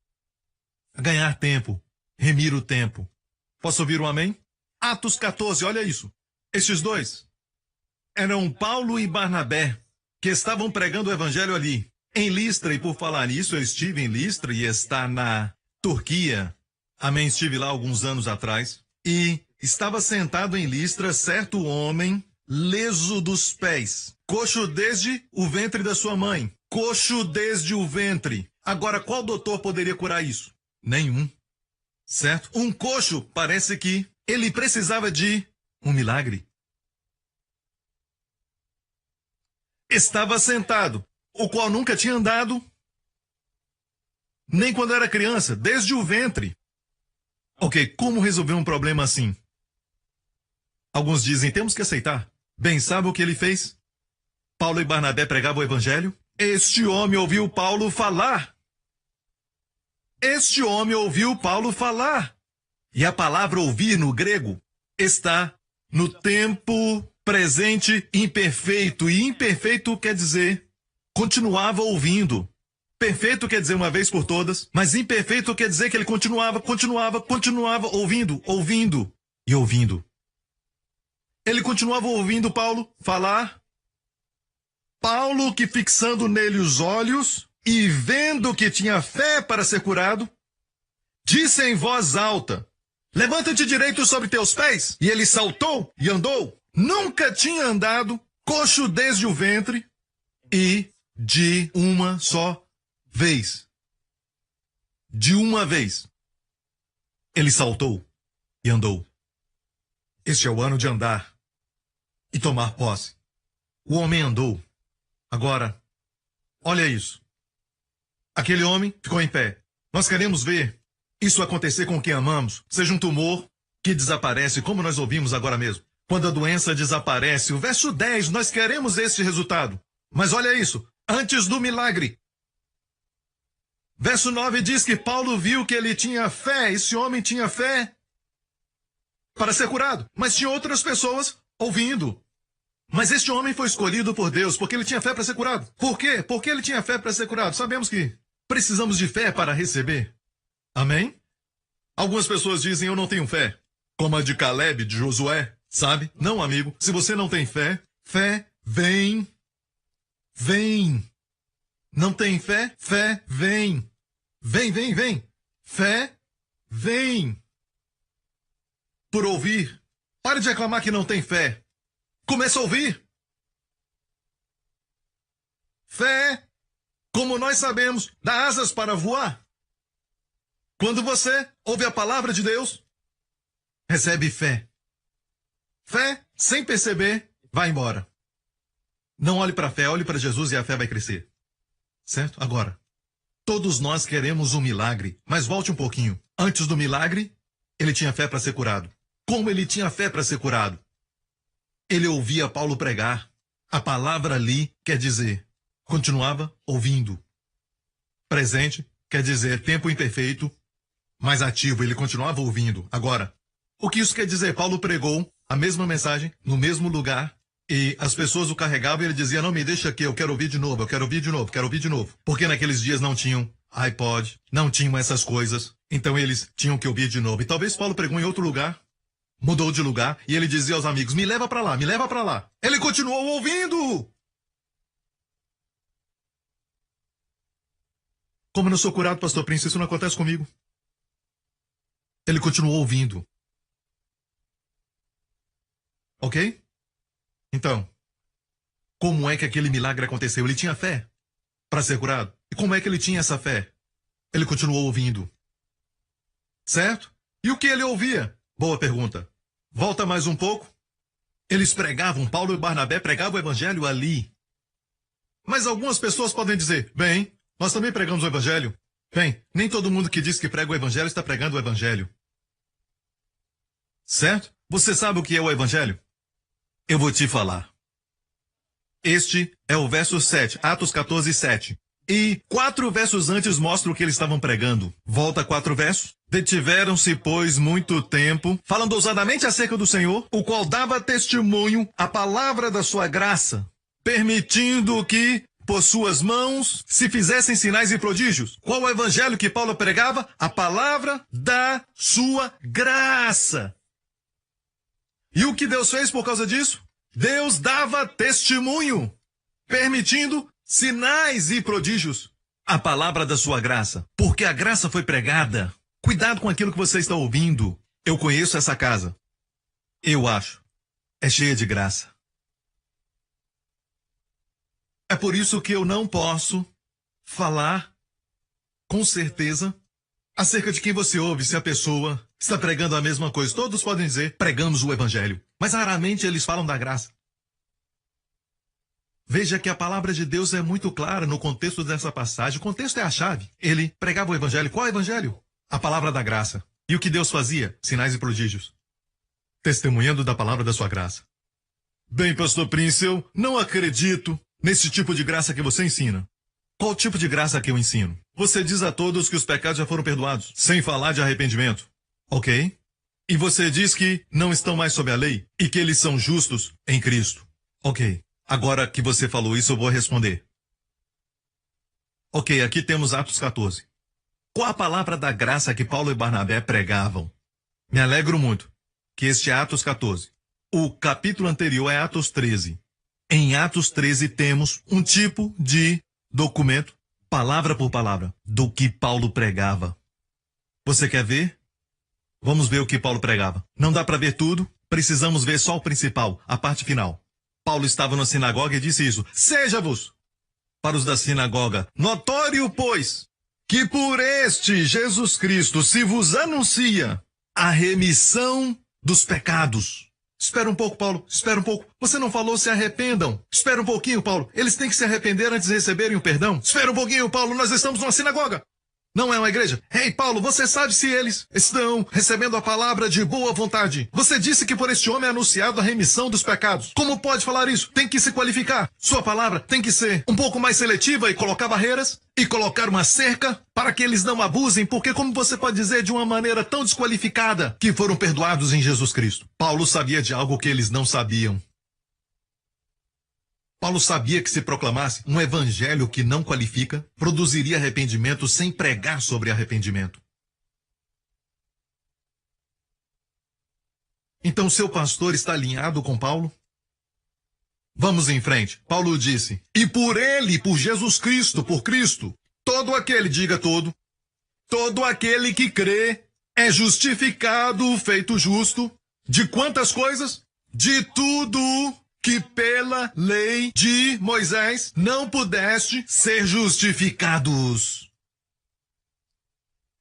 a ganhar tempo, remir o tempo. Posso ouvir um amém? Atos 14, olha isso. Estes dois eram Paulo e Barnabé, que estavam pregando o evangelho ali, em Listra, e por falar nisso, eu estive em Listra e está na Turquia. Amém, estive lá alguns anos atrás. E estava sentado em Listra certo homem, leso dos pés, coxo desde o ventre da sua mãe. Coxo desde o ventre. Agora, qual doutor poderia curar isso? Nenhum. Certo? Um coxo, parece que ele precisava de um milagre. Estava sentado, o qual nunca tinha andado, nem quando era criança, desde o ventre. Ok, como resolver um problema assim? Alguns dizem, temos que aceitar. Bem, sabe o que ele fez? Paulo e Barnabé pregavam o evangelho. Este homem ouviu Paulo falar. Este homem ouviu Paulo falar. E a palavra ouvir no grego está no tempo presente imperfeito. E imperfeito quer dizer continuava ouvindo. Perfeito quer dizer uma vez por todas, mas imperfeito quer dizer que ele continuava ouvindo e ouvindo. Ele continuava ouvindo Paulo falar. Paulo, que fixando nele os olhos e vendo que tinha fé para ser curado, disse em voz alta, levanta-te direito sobre teus pés. E ele saltou e andou. Nunca tinha andado, coxo desde o ventre, e
de uma só vez. De uma vez. Ele saltou e andou. Este é o ano de andar e tomar posse. O homem andou. Agora, olha isso. Aquele homem ficou em pé. Nós queremos ver isso acontecer com quem amamos. Seja um tumor que desaparece, como nós ouvimos agora mesmo. Quando a doença desaparece, o verso 10, nós queremos este resultado. Mas olha isso, antes do milagre. Verso 9 diz que Paulo viu que ele tinha fé, esse homem tinha fé para ser curado. Mas tinha outras pessoas ouvindo. Mas este homem foi escolhido por Deus porque ele tinha fé para ser curado. Por quê? Porque ele tinha fé para ser curado. Sabemos que precisamos de fé para receber. Amém? Algumas pessoas dizem, eu não tenho fé. Como a de Caleb, de Josué. Sabe? Não, amigo. Se você não tem fé, fé vem. Vem. Não tem fé? Fé vem. Vem, vem, vem. Fé vem. Por ouvir. Pare de reclamar que não tem fé. Começa a ouvir. Fé, como nós sabemos, dá asas para voar. Quando você ouve a palavra de Deus, recebe fé. Fé, sem perceber, vai embora. Não olhe para a fé, olhe para Jesus e a fé vai crescer. Certo? Agora, todos nós queremos um milagre, mas volte um pouquinho. Antes do milagre, ele tinha fé para ser curado. Como ele tinha fé para ser curado? Ele ouvia Paulo pregar. A palavra ali quer dizer, continuava ouvindo. Presente quer dizer tempo imperfeito, mas ativo, ele continuava ouvindo. Agora, o que isso quer dizer? Paulo pregou a mesma mensagem, no mesmo lugar, e as pessoas o carregavam e ele dizia, não, me deixa aqui, eu quero ouvir de novo, eu quero ouvir de novo, quero ouvir de novo. Porque naqueles dias não tinham iPod, não tinham essas coisas, então eles tinham que ouvir de novo. E talvez Paulo pregou em outro lugar, mudou de lugar, e ele dizia aos amigos, me leva para lá, me leva para lá. Ele continuou ouvindo! Como eu não sou curado, pastor Prince, isso não acontece comigo. Ele continuou ouvindo. Ok? Então, como é que aquele milagre aconteceu? Ele tinha fé para ser curado. E como é que ele tinha essa fé? Ele continuou ouvindo. Certo? E o que ele ouvia? Boa pergunta. Volta mais um pouco. Eles pregavam, Paulo e Barnabé pregavam o evangelho ali. Mas algumas pessoas podem dizer, bem, nós também pregamos o evangelho. Bem, nem todo mundo que diz que prega o evangelho está pregando o evangelho. Certo? Você sabe o que é o evangelho? Eu vou te falar. Este é o verso 7, Atos 14, 7. E 4 versos antes mostra o que eles estavam pregando. Volta 4 versos. Detiveram-se, pois, muito tempo, falando ousadamente acerca do Senhor, o qual dava testemunho à palavra da sua graça, permitindo que, por suas mãos, se fizessem sinais e prodígios. Qual o evangelho que Paulo pregava? A palavra da sua graça. E o que Deus fez por causa disso? Deus dava testemunho, permitindo sinais e prodígios. A palavra da sua graça, porque a graça foi pregada. Cuidado com aquilo que você está ouvindo. Eu conheço essa casa. Eu acho. É cheia de graça. É por isso que eu não posso falar com certeza acerca de quem você ouve, se a pessoa está pregando a mesma coisa. Todos podem dizer, pregamos o evangelho. Mas raramente eles falam da graça. Veja que a palavra de Deus é muito clara no contexto dessa passagem. O contexto é a chave. Ele pregava o evangelho. Qual é o evangelho? A palavra da graça. E o que Deus fazia? Sinais e prodígios. Testemunhando da palavra da sua graça. Bem, pastor Prince, eu não acredito nesse tipo de graça que você ensina. Qual tipo de graça que eu ensino? Você diz a todos que os pecados já foram perdoados, sem falar de arrependimento. Ok? E você diz que não estão mais sob a lei e que eles são justos em Cristo. Ok. Agora que você falou isso, eu vou responder. Ok, aqui temos Atos 14. Qual a palavra da graça que Paulo e Barnabé pregavam? Me alegro muito que este é Atos 14. O capítulo anterior é Atos 13. Em Atos 13 temos um tipo de documento, palavra por palavra, do que Paulo pregava. Você quer ver? Vamos ver o que Paulo pregava. Não dá para ver tudo, precisamos ver só o principal, a parte final. Paulo estava na sinagoga e disse isso. Seja-vos para os da sinagoga: notório, pois, que por este Jesus Cristo se vos anuncia a remissão dos pecados. Espera um pouco, Paulo. Espera um pouco. Você não falou se arrependam. Espera um pouquinho, Paulo. Eles têm que se arrepender antes de receberem o perdão. Espera um pouquinho, Paulo. Nós estamos numa sinagoga. Não é uma igreja. Ei, Paulo, você sabe se eles estão recebendo a palavra de boa vontade? Você disse que por este homem é anunciado a remissão dos pecados. Como pode falar isso? Tem que se qualificar. Sua palavra tem que ser um pouco mais seletiva e colocar barreiras e colocar uma cerca para que eles não abusem, porque como você pode dizer de uma maneira tão desqualificada que foram perdoados em Jesus Cristo? Paulo sabia de algo que eles não sabiam. Paulo sabia que se proclamasse um evangelho que não qualifica, produziria arrependimento sem pregar sobre arrependimento. Então seu pastor está alinhado com Paulo? Vamos em frente. Paulo disse: e por ele, por Jesus Cristo, por Cristo, todo aquele, diga todo aquele que crê é justificado, feito justo. De quantas coisas? De tudo que pela lei de Moisés não pudeste ser justificados.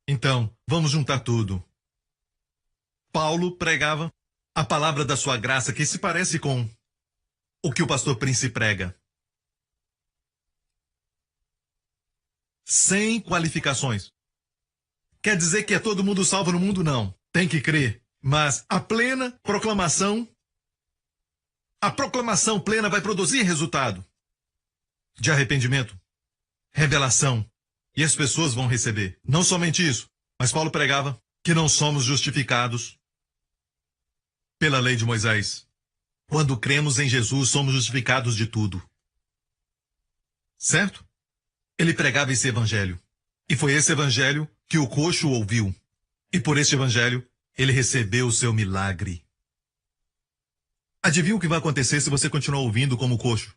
Então, vamos juntar tudo. Paulo pregava a palavra da sua graça, que se parece com o que o pastor Prince prega. Sem qualificações. Quer dizer que é todo mundo salvo no mundo? Não. Tem que crer. Mas a plena proclamação, a proclamação plena vai produzir resultado de arrependimento, revelação, e as pessoas vão receber. Não somente isso, mas Paulo pregava que não somos justificados pela lei de Moisés. Quando cremos em Jesus, somos justificados de tudo. Certo? Ele pregava esse evangelho. E foi esse evangelho que o coxo ouviu. E por este evangelho, ele recebeu o seu milagre. Adivinha o que vai acontecer se você continuar ouvindo como coxo?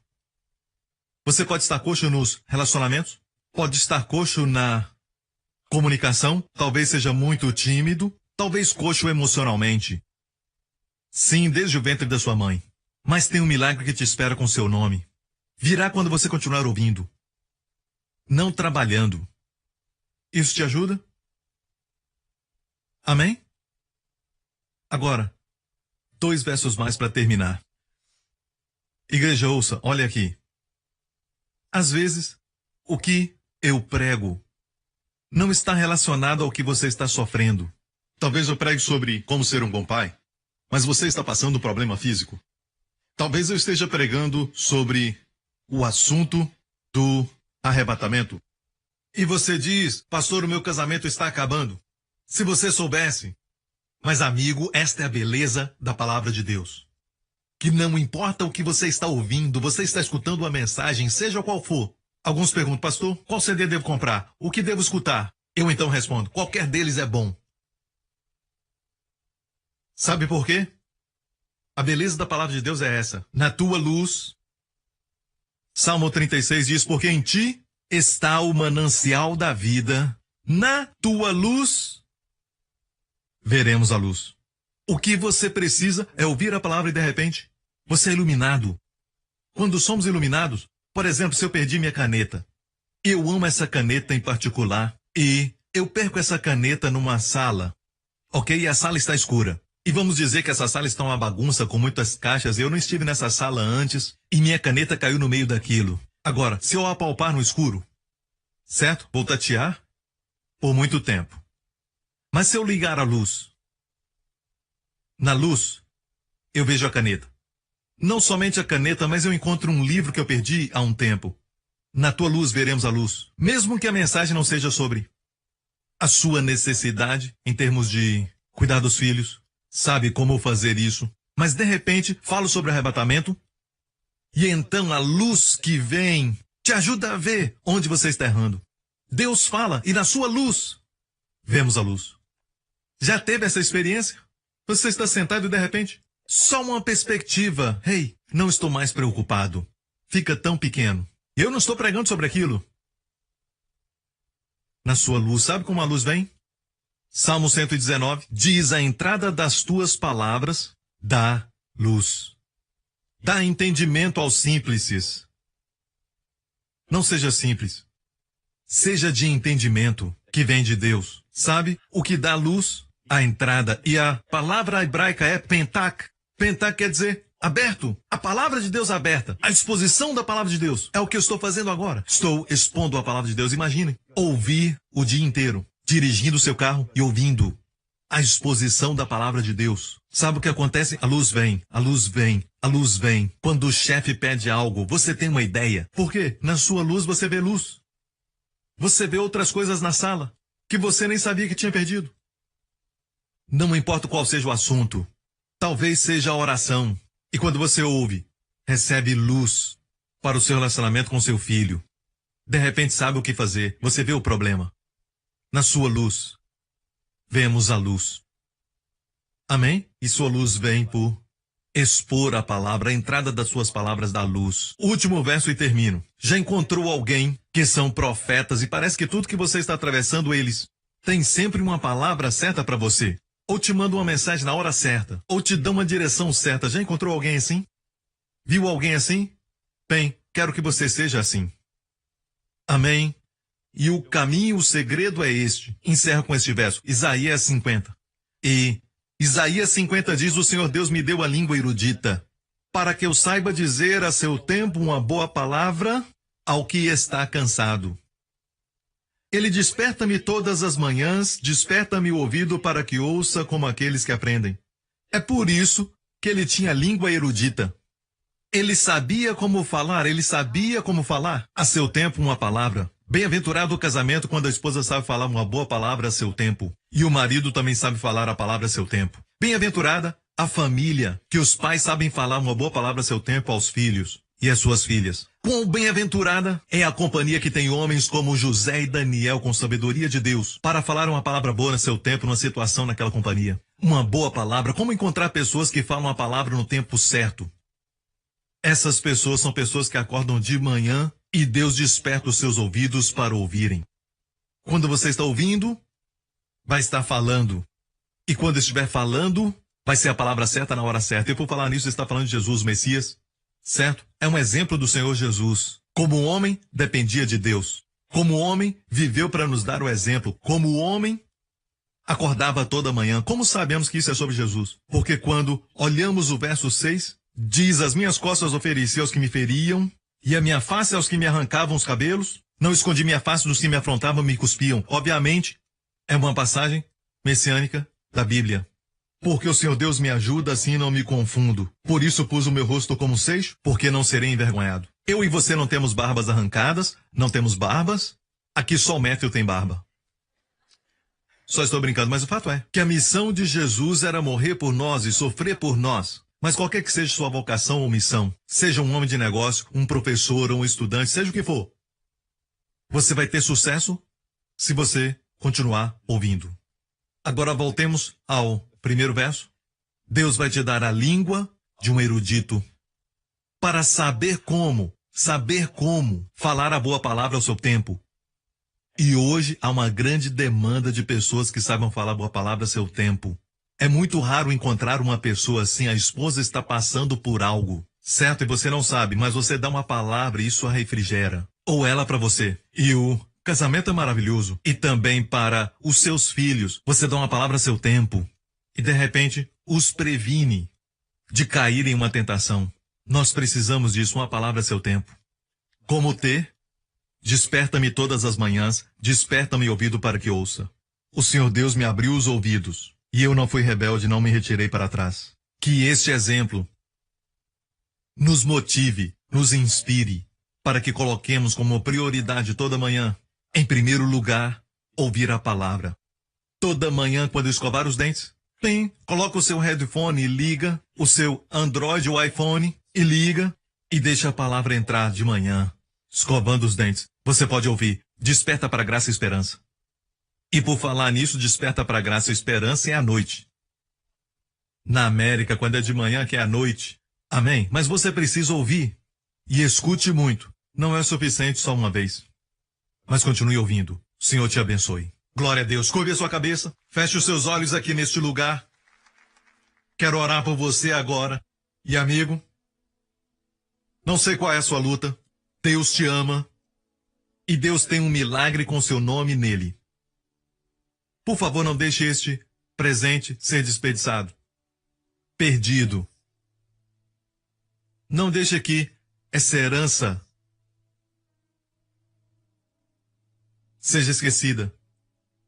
Você pode estar coxo nos relacionamentos, pode estar coxo na comunicação, talvez seja muito tímido, talvez coxo emocionalmente. Sim, desde o ventre da sua mãe. Mas tem um milagre que te espera com seu nome. Virá quando você continuar ouvindo, não trabalhando. Isso te ajuda? Amém? Agora, 2 versos mais para terminar. Igreja, ouça, olha aqui. Às vezes, o que eu prego não está relacionado ao que você está sofrendo. Talvez eu pregue sobre como ser um bom pai, mas você está passando um problema físico. Talvez eu esteja pregando sobre o assunto do arrebatamento. E você diz: pastor, o meu casamento está acabando. Se você soubesse. Mas, amigo, esta é a beleza da palavra de Deus. Que não importa o que você está ouvindo, você está escutando uma mensagem, seja qual for. Alguns perguntam: pastor, qual CD devo comprar? O que devo escutar? Eu então respondo: qualquer deles é bom. Sabe por quê? A beleza da palavra de Deus é essa. Na tua luz, Salmo 36 diz: porque em ti está o manancial da vida. Na tua luz, veremos a luz. O que você precisa é ouvir a palavra e de repente, você é iluminado. Quando somos iluminados, por exemplo, se eu perdi minha caneta, eu amo essa caneta em particular e eu perco essa caneta numa sala, ok? E a sala está escura. E vamos dizer que essa sala está uma bagunça com muitas caixas, eu não estive nessa sala antes e minha caneta caiu no meio daquilo. Agora, se eu apalpar no escuro, certo? Vou tatear por muito tempo. Mas se eu ligar a luz, na luz, eu vejo a caneta. Não somente a caneta, mas eu encontro um livro que eu perdi há um tempo. Na tua luz veremos a luz. Mesmo que a mensagem não seja sobre a sua necessidade em termos de cuidar dos filhos, sabe como fazer isso, mas de repente falo sobre arrebatamento e então a luz que vem te ajuda a ver onde você está errando. Deus fala e na sua luz vemos a luz. Já teve essa experiência? Você está sentado e de repente, só uma perspectiva. Hey, não estou mais preocupado. Fica tão pequeno. Eu não estou pregando sobre aquilo. Na sua luz, sabe como a luz vem? Salmo 119 diz: a entrada das tuas palavras dá luz. Dá entendimento aos simples. Não seja simples. Seja de entendimento que vem de Deus. Sabe o que dá luz? A entrada. E a palavra hebraica é pentak. Pentak quer dizer aberto. A palavra de Deus aberta. A exposição da palavra de Deus. É o que eu estou fazendo agora. Estou expondo a palavra de Deus. Imaginem. Ouvir o dia inteiro. Dirigindo o seu carro e ouvindo a exposição da palavra de Deus. Sabe o que acontece? A luz vem, a luz vem, a luz vem. Quando o chefe pede algo, você tem uma ideia. Por quê? Na sua luz você vê luz. Você vê outras coisas na sala que você nem sabia que tinha perdido. Não importa qual seja o assunto. Talvez seja a oração. E quando você ouve, recebe luz para o seu relacionamento com seu filho. De repente sabe o que fazer. Você vê o problema. Na sua luz, vemos a luz. Amém? E sua luz vem por expor a palavra, a entrada das suas palavras da luz. Último verso e termino. Já encontrou alguém que são profetas e parece que tudo que você está atravessando, eles têm sempre uma palavra certa para você. Ou te mandam uma mensagem na hora certa. Ou te dão uma direção certa. Já encontrou alguém assim? Viu alguém assim? Bem, quero que você seja assim. Amém? E o caminho, o segredo é este. Encerra com este verso. Isaías 50. E Isaías 50 diz: o Senhor Deus me deu a língua erudita, para que eu saiba dizer a seu tempo uma boa palavra ao que está cansado. Ele desperta-me todas as manhãs, desperta-me o ouvido para que ouça como aqueles que aprendem. É por isso que ele tinha língua erudita. Ele sabia como falar, a seu tempo uma palavra. Bem-aventurado o casamento quando a esposa sabe falar uma boa palavra a seu tempo. E o marido também sabe falar a palavra a seu tempo. Bem-aventurada a família, que os pais sabem falar uma boa palavra a seu tempo aos filhos e às suas filhas. Quão bem-aventurada é a companhia que tem homens como José e Daniel com sabedoria de Deus para falar uma palavra boa a seu tempo, numa situação naquela companhia. Uma boa palavra. Como encontrar pessoas que falam a palavra no tempo certo? Essas pessoas são pessoas que acordam de manhã e Deus desperta os seus ouvidos para ouvirem. Quando você está ouvindo, vai estar falando. E quando estiver falando, vai ser a palavra certa na hora certa. E por falar nisso, está falando de Jesus, o Messias, certo? É um exemplo do Senhor Jesus. Como homem, dependia de Deus. Como homem, viveu para nos dar o exemplo. Como homem, acordava toda manhã. Como sabemos que isso é sobre Jesus? Porque quando olhamos o verso 6, diz: as minhas costas ofereci aos que me feriam, e a minha face aos que me arrancavam os cabelos. Não escondi minha face dos que me afrontavam e me cuspiam. Obviamente, é uma passagem messiânica da Bíblia. Porque o Senhor Deus me ajuda, assim não me confundo. Por isso pus o meu rosto como seixo, porque não serei envergonhado. Eu e você não temos barbas arrancadas, não temos barbas. Aqui só o Matthew tem barba. Só estou brincando, mas o fato é que a missão de Jesus era morrer por nós e sofrer por nós. Mas qualquer que seja sua vocação ou missão, seja um homem de negócio, um professor ou um estudante, seja o que for, você vai ter sucesso se você continuar ouvindo. Agora voltemos ao primeiro verso. Deus vai te dar a língua de um erudito para saber como falar a boa palavra ao seu tempo. E hoje há uma grande demanda de pessoas que saibam falar a boa palavra ao seu tempo. É muito raro encontrar uma pessoa assim. A esposa está passando por algo, certo? E você não sabe, mas você dá uma palavra e isso a refrigera. Ou ela para você. E o casamento é maravilhoso. E também para os seus filhos. Você dá uma palavra a seu tempo. E de repente os previne de cair em uma tentação. Nós precisamos disso, uma palavra a seu tempo. Como ter? Desperta-me todas as manhãs, desperta-me ouvido para que ouça. O Senhor Deus me abriu os ouvidos. E eu não fui rebelde, não me retirei para trás. Que este exemplo nos motive, nos inspire, para que coloquemos como prioridade toda manhã, em primeiro lugar, ouvir a palavra. Toda manhã, quando escovar os dentes, coloca o seu headphone e liga, o seu Android ou iPhone e liga, e deixa a palavra entrar de manhã, escovando os dentes. Você pode ouvir: desperta para a graça e esperança. E por falar nisso, desperta para a graça e esperança é à noite. Na América, quando é de manhã, que é à noite. Amém? Mas você precisa ouvir. E escute muito. Não é suficiente só uma vez. Mas continue ouvindo. O Senhor te abençoe. Glória a Deus. Curve a sua cabeça. Feche os seus olhos aqui neste lugar. Quero orar por você agora. E amigo, não sei qual é a sua luta. Deus te ama. E Deus tem um milagre com seu nome nele. Por favor, não deixe este presente ser desperdiçado. Perdido. Não deixe que essa herança seja esquecida.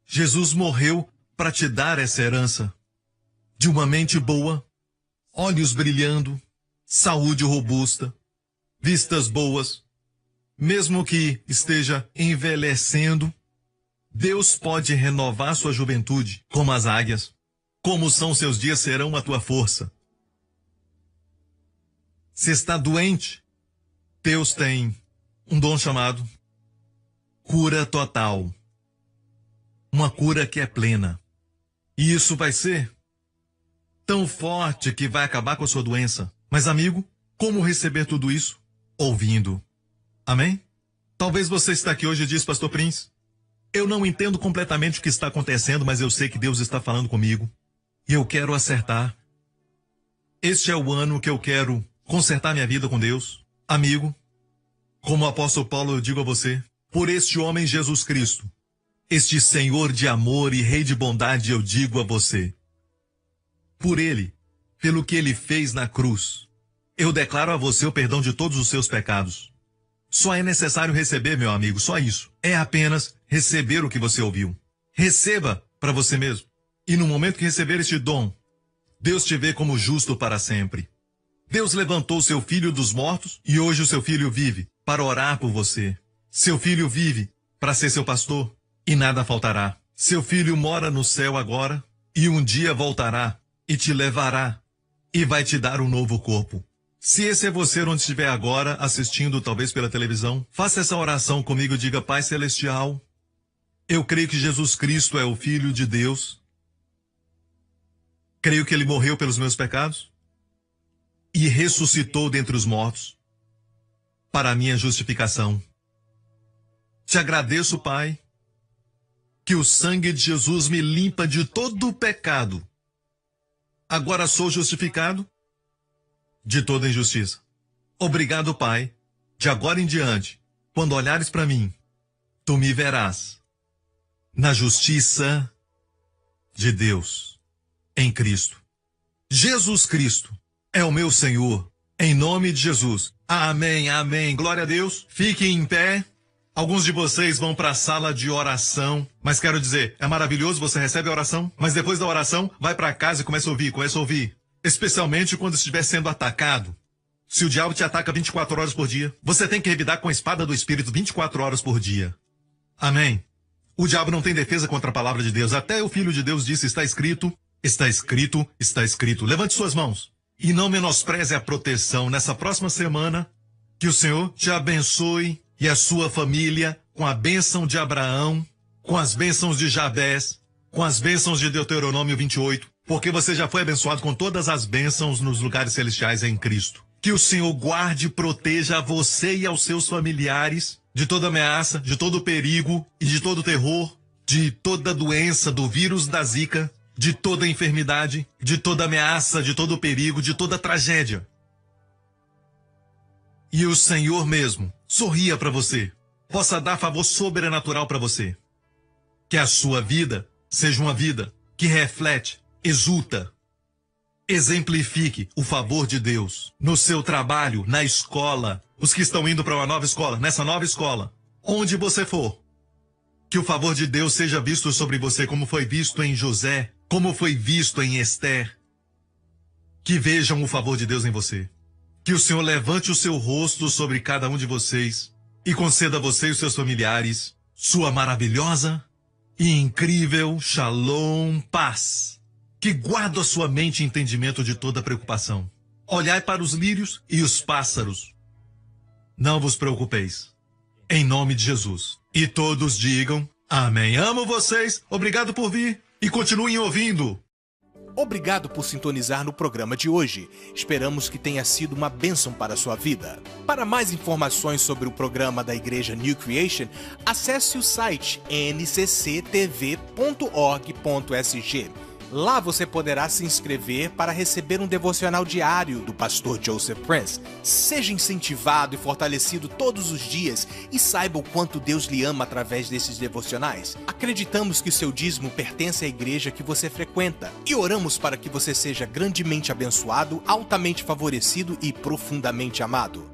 Jesus morreu para te dar essa herança de uma mente boa, olhos brilhando, saúde robusta, vistas boas. Mesmo que esteja envelhecendo, Deus pode renovar sua juventude como as águias. Como são seus dias serão a tua força. Se está doente, Deus tem um dom chamado cura total. Uma cura que é plena. E isso vai ser tão forte que vai acabar com a sua doença. Mas, amigo, como receber tudo isso? Ouvindo. Amém? Talvez você está aqui hoje e diz, Pastor Prince, eu não entendo completamente o que está acontecendo, mas eu sei que Deus está falando comigo. E eu quero acertar. Este é o ano que eu quero consertar minha vida com Deus. Amigo, como o apóstolo Paulo, eu digo a você, por este homem Jesus Cristo, este Senhor de amor e Rei de bondade, eu digo a você, por ele, pelo que ele fez na cruz, eu declaro a você o perdão de todos os seus pecados. Só é necessário receber, meu amigo, só isso. É apenas receber o que você ouviu. Receba para você mesmo. E no momento que receber este dom, Deus te vê como justo para sempre. Deus levantou seu filho dos mortos e hoje o seu filho vive para orar por você. Seu filho vive para ser seu pastor e nada faltará. Seu filho mora no céu agora e um dia voltará e te levará e vai te dar um novo corpo. Se esse é você onde estiver agora, assistindo talvez pela televisão, faça essa oração comigo e diga, Pai Celestial, eu creio que Jesus Cristo é o Filho de Deus. Creio que ele morreu pelos meus pecados e ressuscitou dentre os mortos para a minha justificação. Te agradeço, Pai, que o sangue de Jesus me limpa de todo o pecado. Agora sou justificado de toda injustiça. Obrigado, Pai, de agora em diante, quando olhares para mim, tu me verás na justiça de Deus, em Cristo. Jesus Cristo é o meu Senhor, em nome de Jesus. Amém, amém. Glória a Deus. Fiquem em pé. Alguns de vocês vão para a sala de oração, mas quero dizer, é maravilhoso, você recebe a oração, mas depois da oração, vai para casa e começa a ouvir. Especialmente quando estiver sendo atacado. Se o diabo te ataca 24 horas por dia, você tem que revidar com a espada do Espírito 24 horas por dia. Amém. O diabo não tem defesa contra a palavra de Deus. Até o Filho de Deus disse, está escrito, está escrito, está escrito. Levante suas mãos e não menospreze a proteção. Nessa próxima semana, que o Senhor te abençoe e a sua família com a bênção de Abraão, com as bênçãos de Jabés, com as bênçãos de Deuteronômio 28, porque você já foi abençoado com todas as bênçãos nos lugares celestiais em Cristo. Que o Senhor guarde e proteja a você e aos seus familiares de toda ameaça, de todo perigo e de todo terror, de toda doença, do vírus da Zika, de toda enfermidade, de toda ameaça, de todo perigo, de toda tragédia. E o Senhor mesmo sorria para você, possa dar favor sobrenatural para você. Que a sua vida seja uma vida que reflete, exulta, exemplifique o favor de Deus no seu trabalho, na escola, os que estão indo para uma nova escola, nessa nova escola, onde você for. Que o favor de Deus seja visto sobre você como foi visto em José, como foi visto em Esther. Que vejam o favor de Deus em você. Que o Senhor levante o seu rosto sobre cada um de vocês e conceda a você e os seus familiares sua maravilhosa e incrível shalom, paz, que guarda a sua mente e entendimento de toda preocupação. Olhai para os lírios e os pássaros. Não vos preocupeis. Em nome de Jesus. E todos digam, amém. Amo vocês, obrigado por vir e continuem ouvindo.
Obrigado por sintonizar no programa de hoje. Esperamos que tenha sido uma bênção para a sua vida. Para mais informações sobre o programa da Igreja New Creation, acesse o site ncctv.org.sg. Lá você poderá se inscrever para receber um devocional diário do pastor Joseph Prince. Seja incentivado e fortalecido todos os dias e saiba o quanto Deus lhe ama através desses devocionais. Acreditamos que seu dízimo pertence à igreja que você frequenta e oramos para que você seja grandemente abençoado, altamente favorecido e profundamente amado.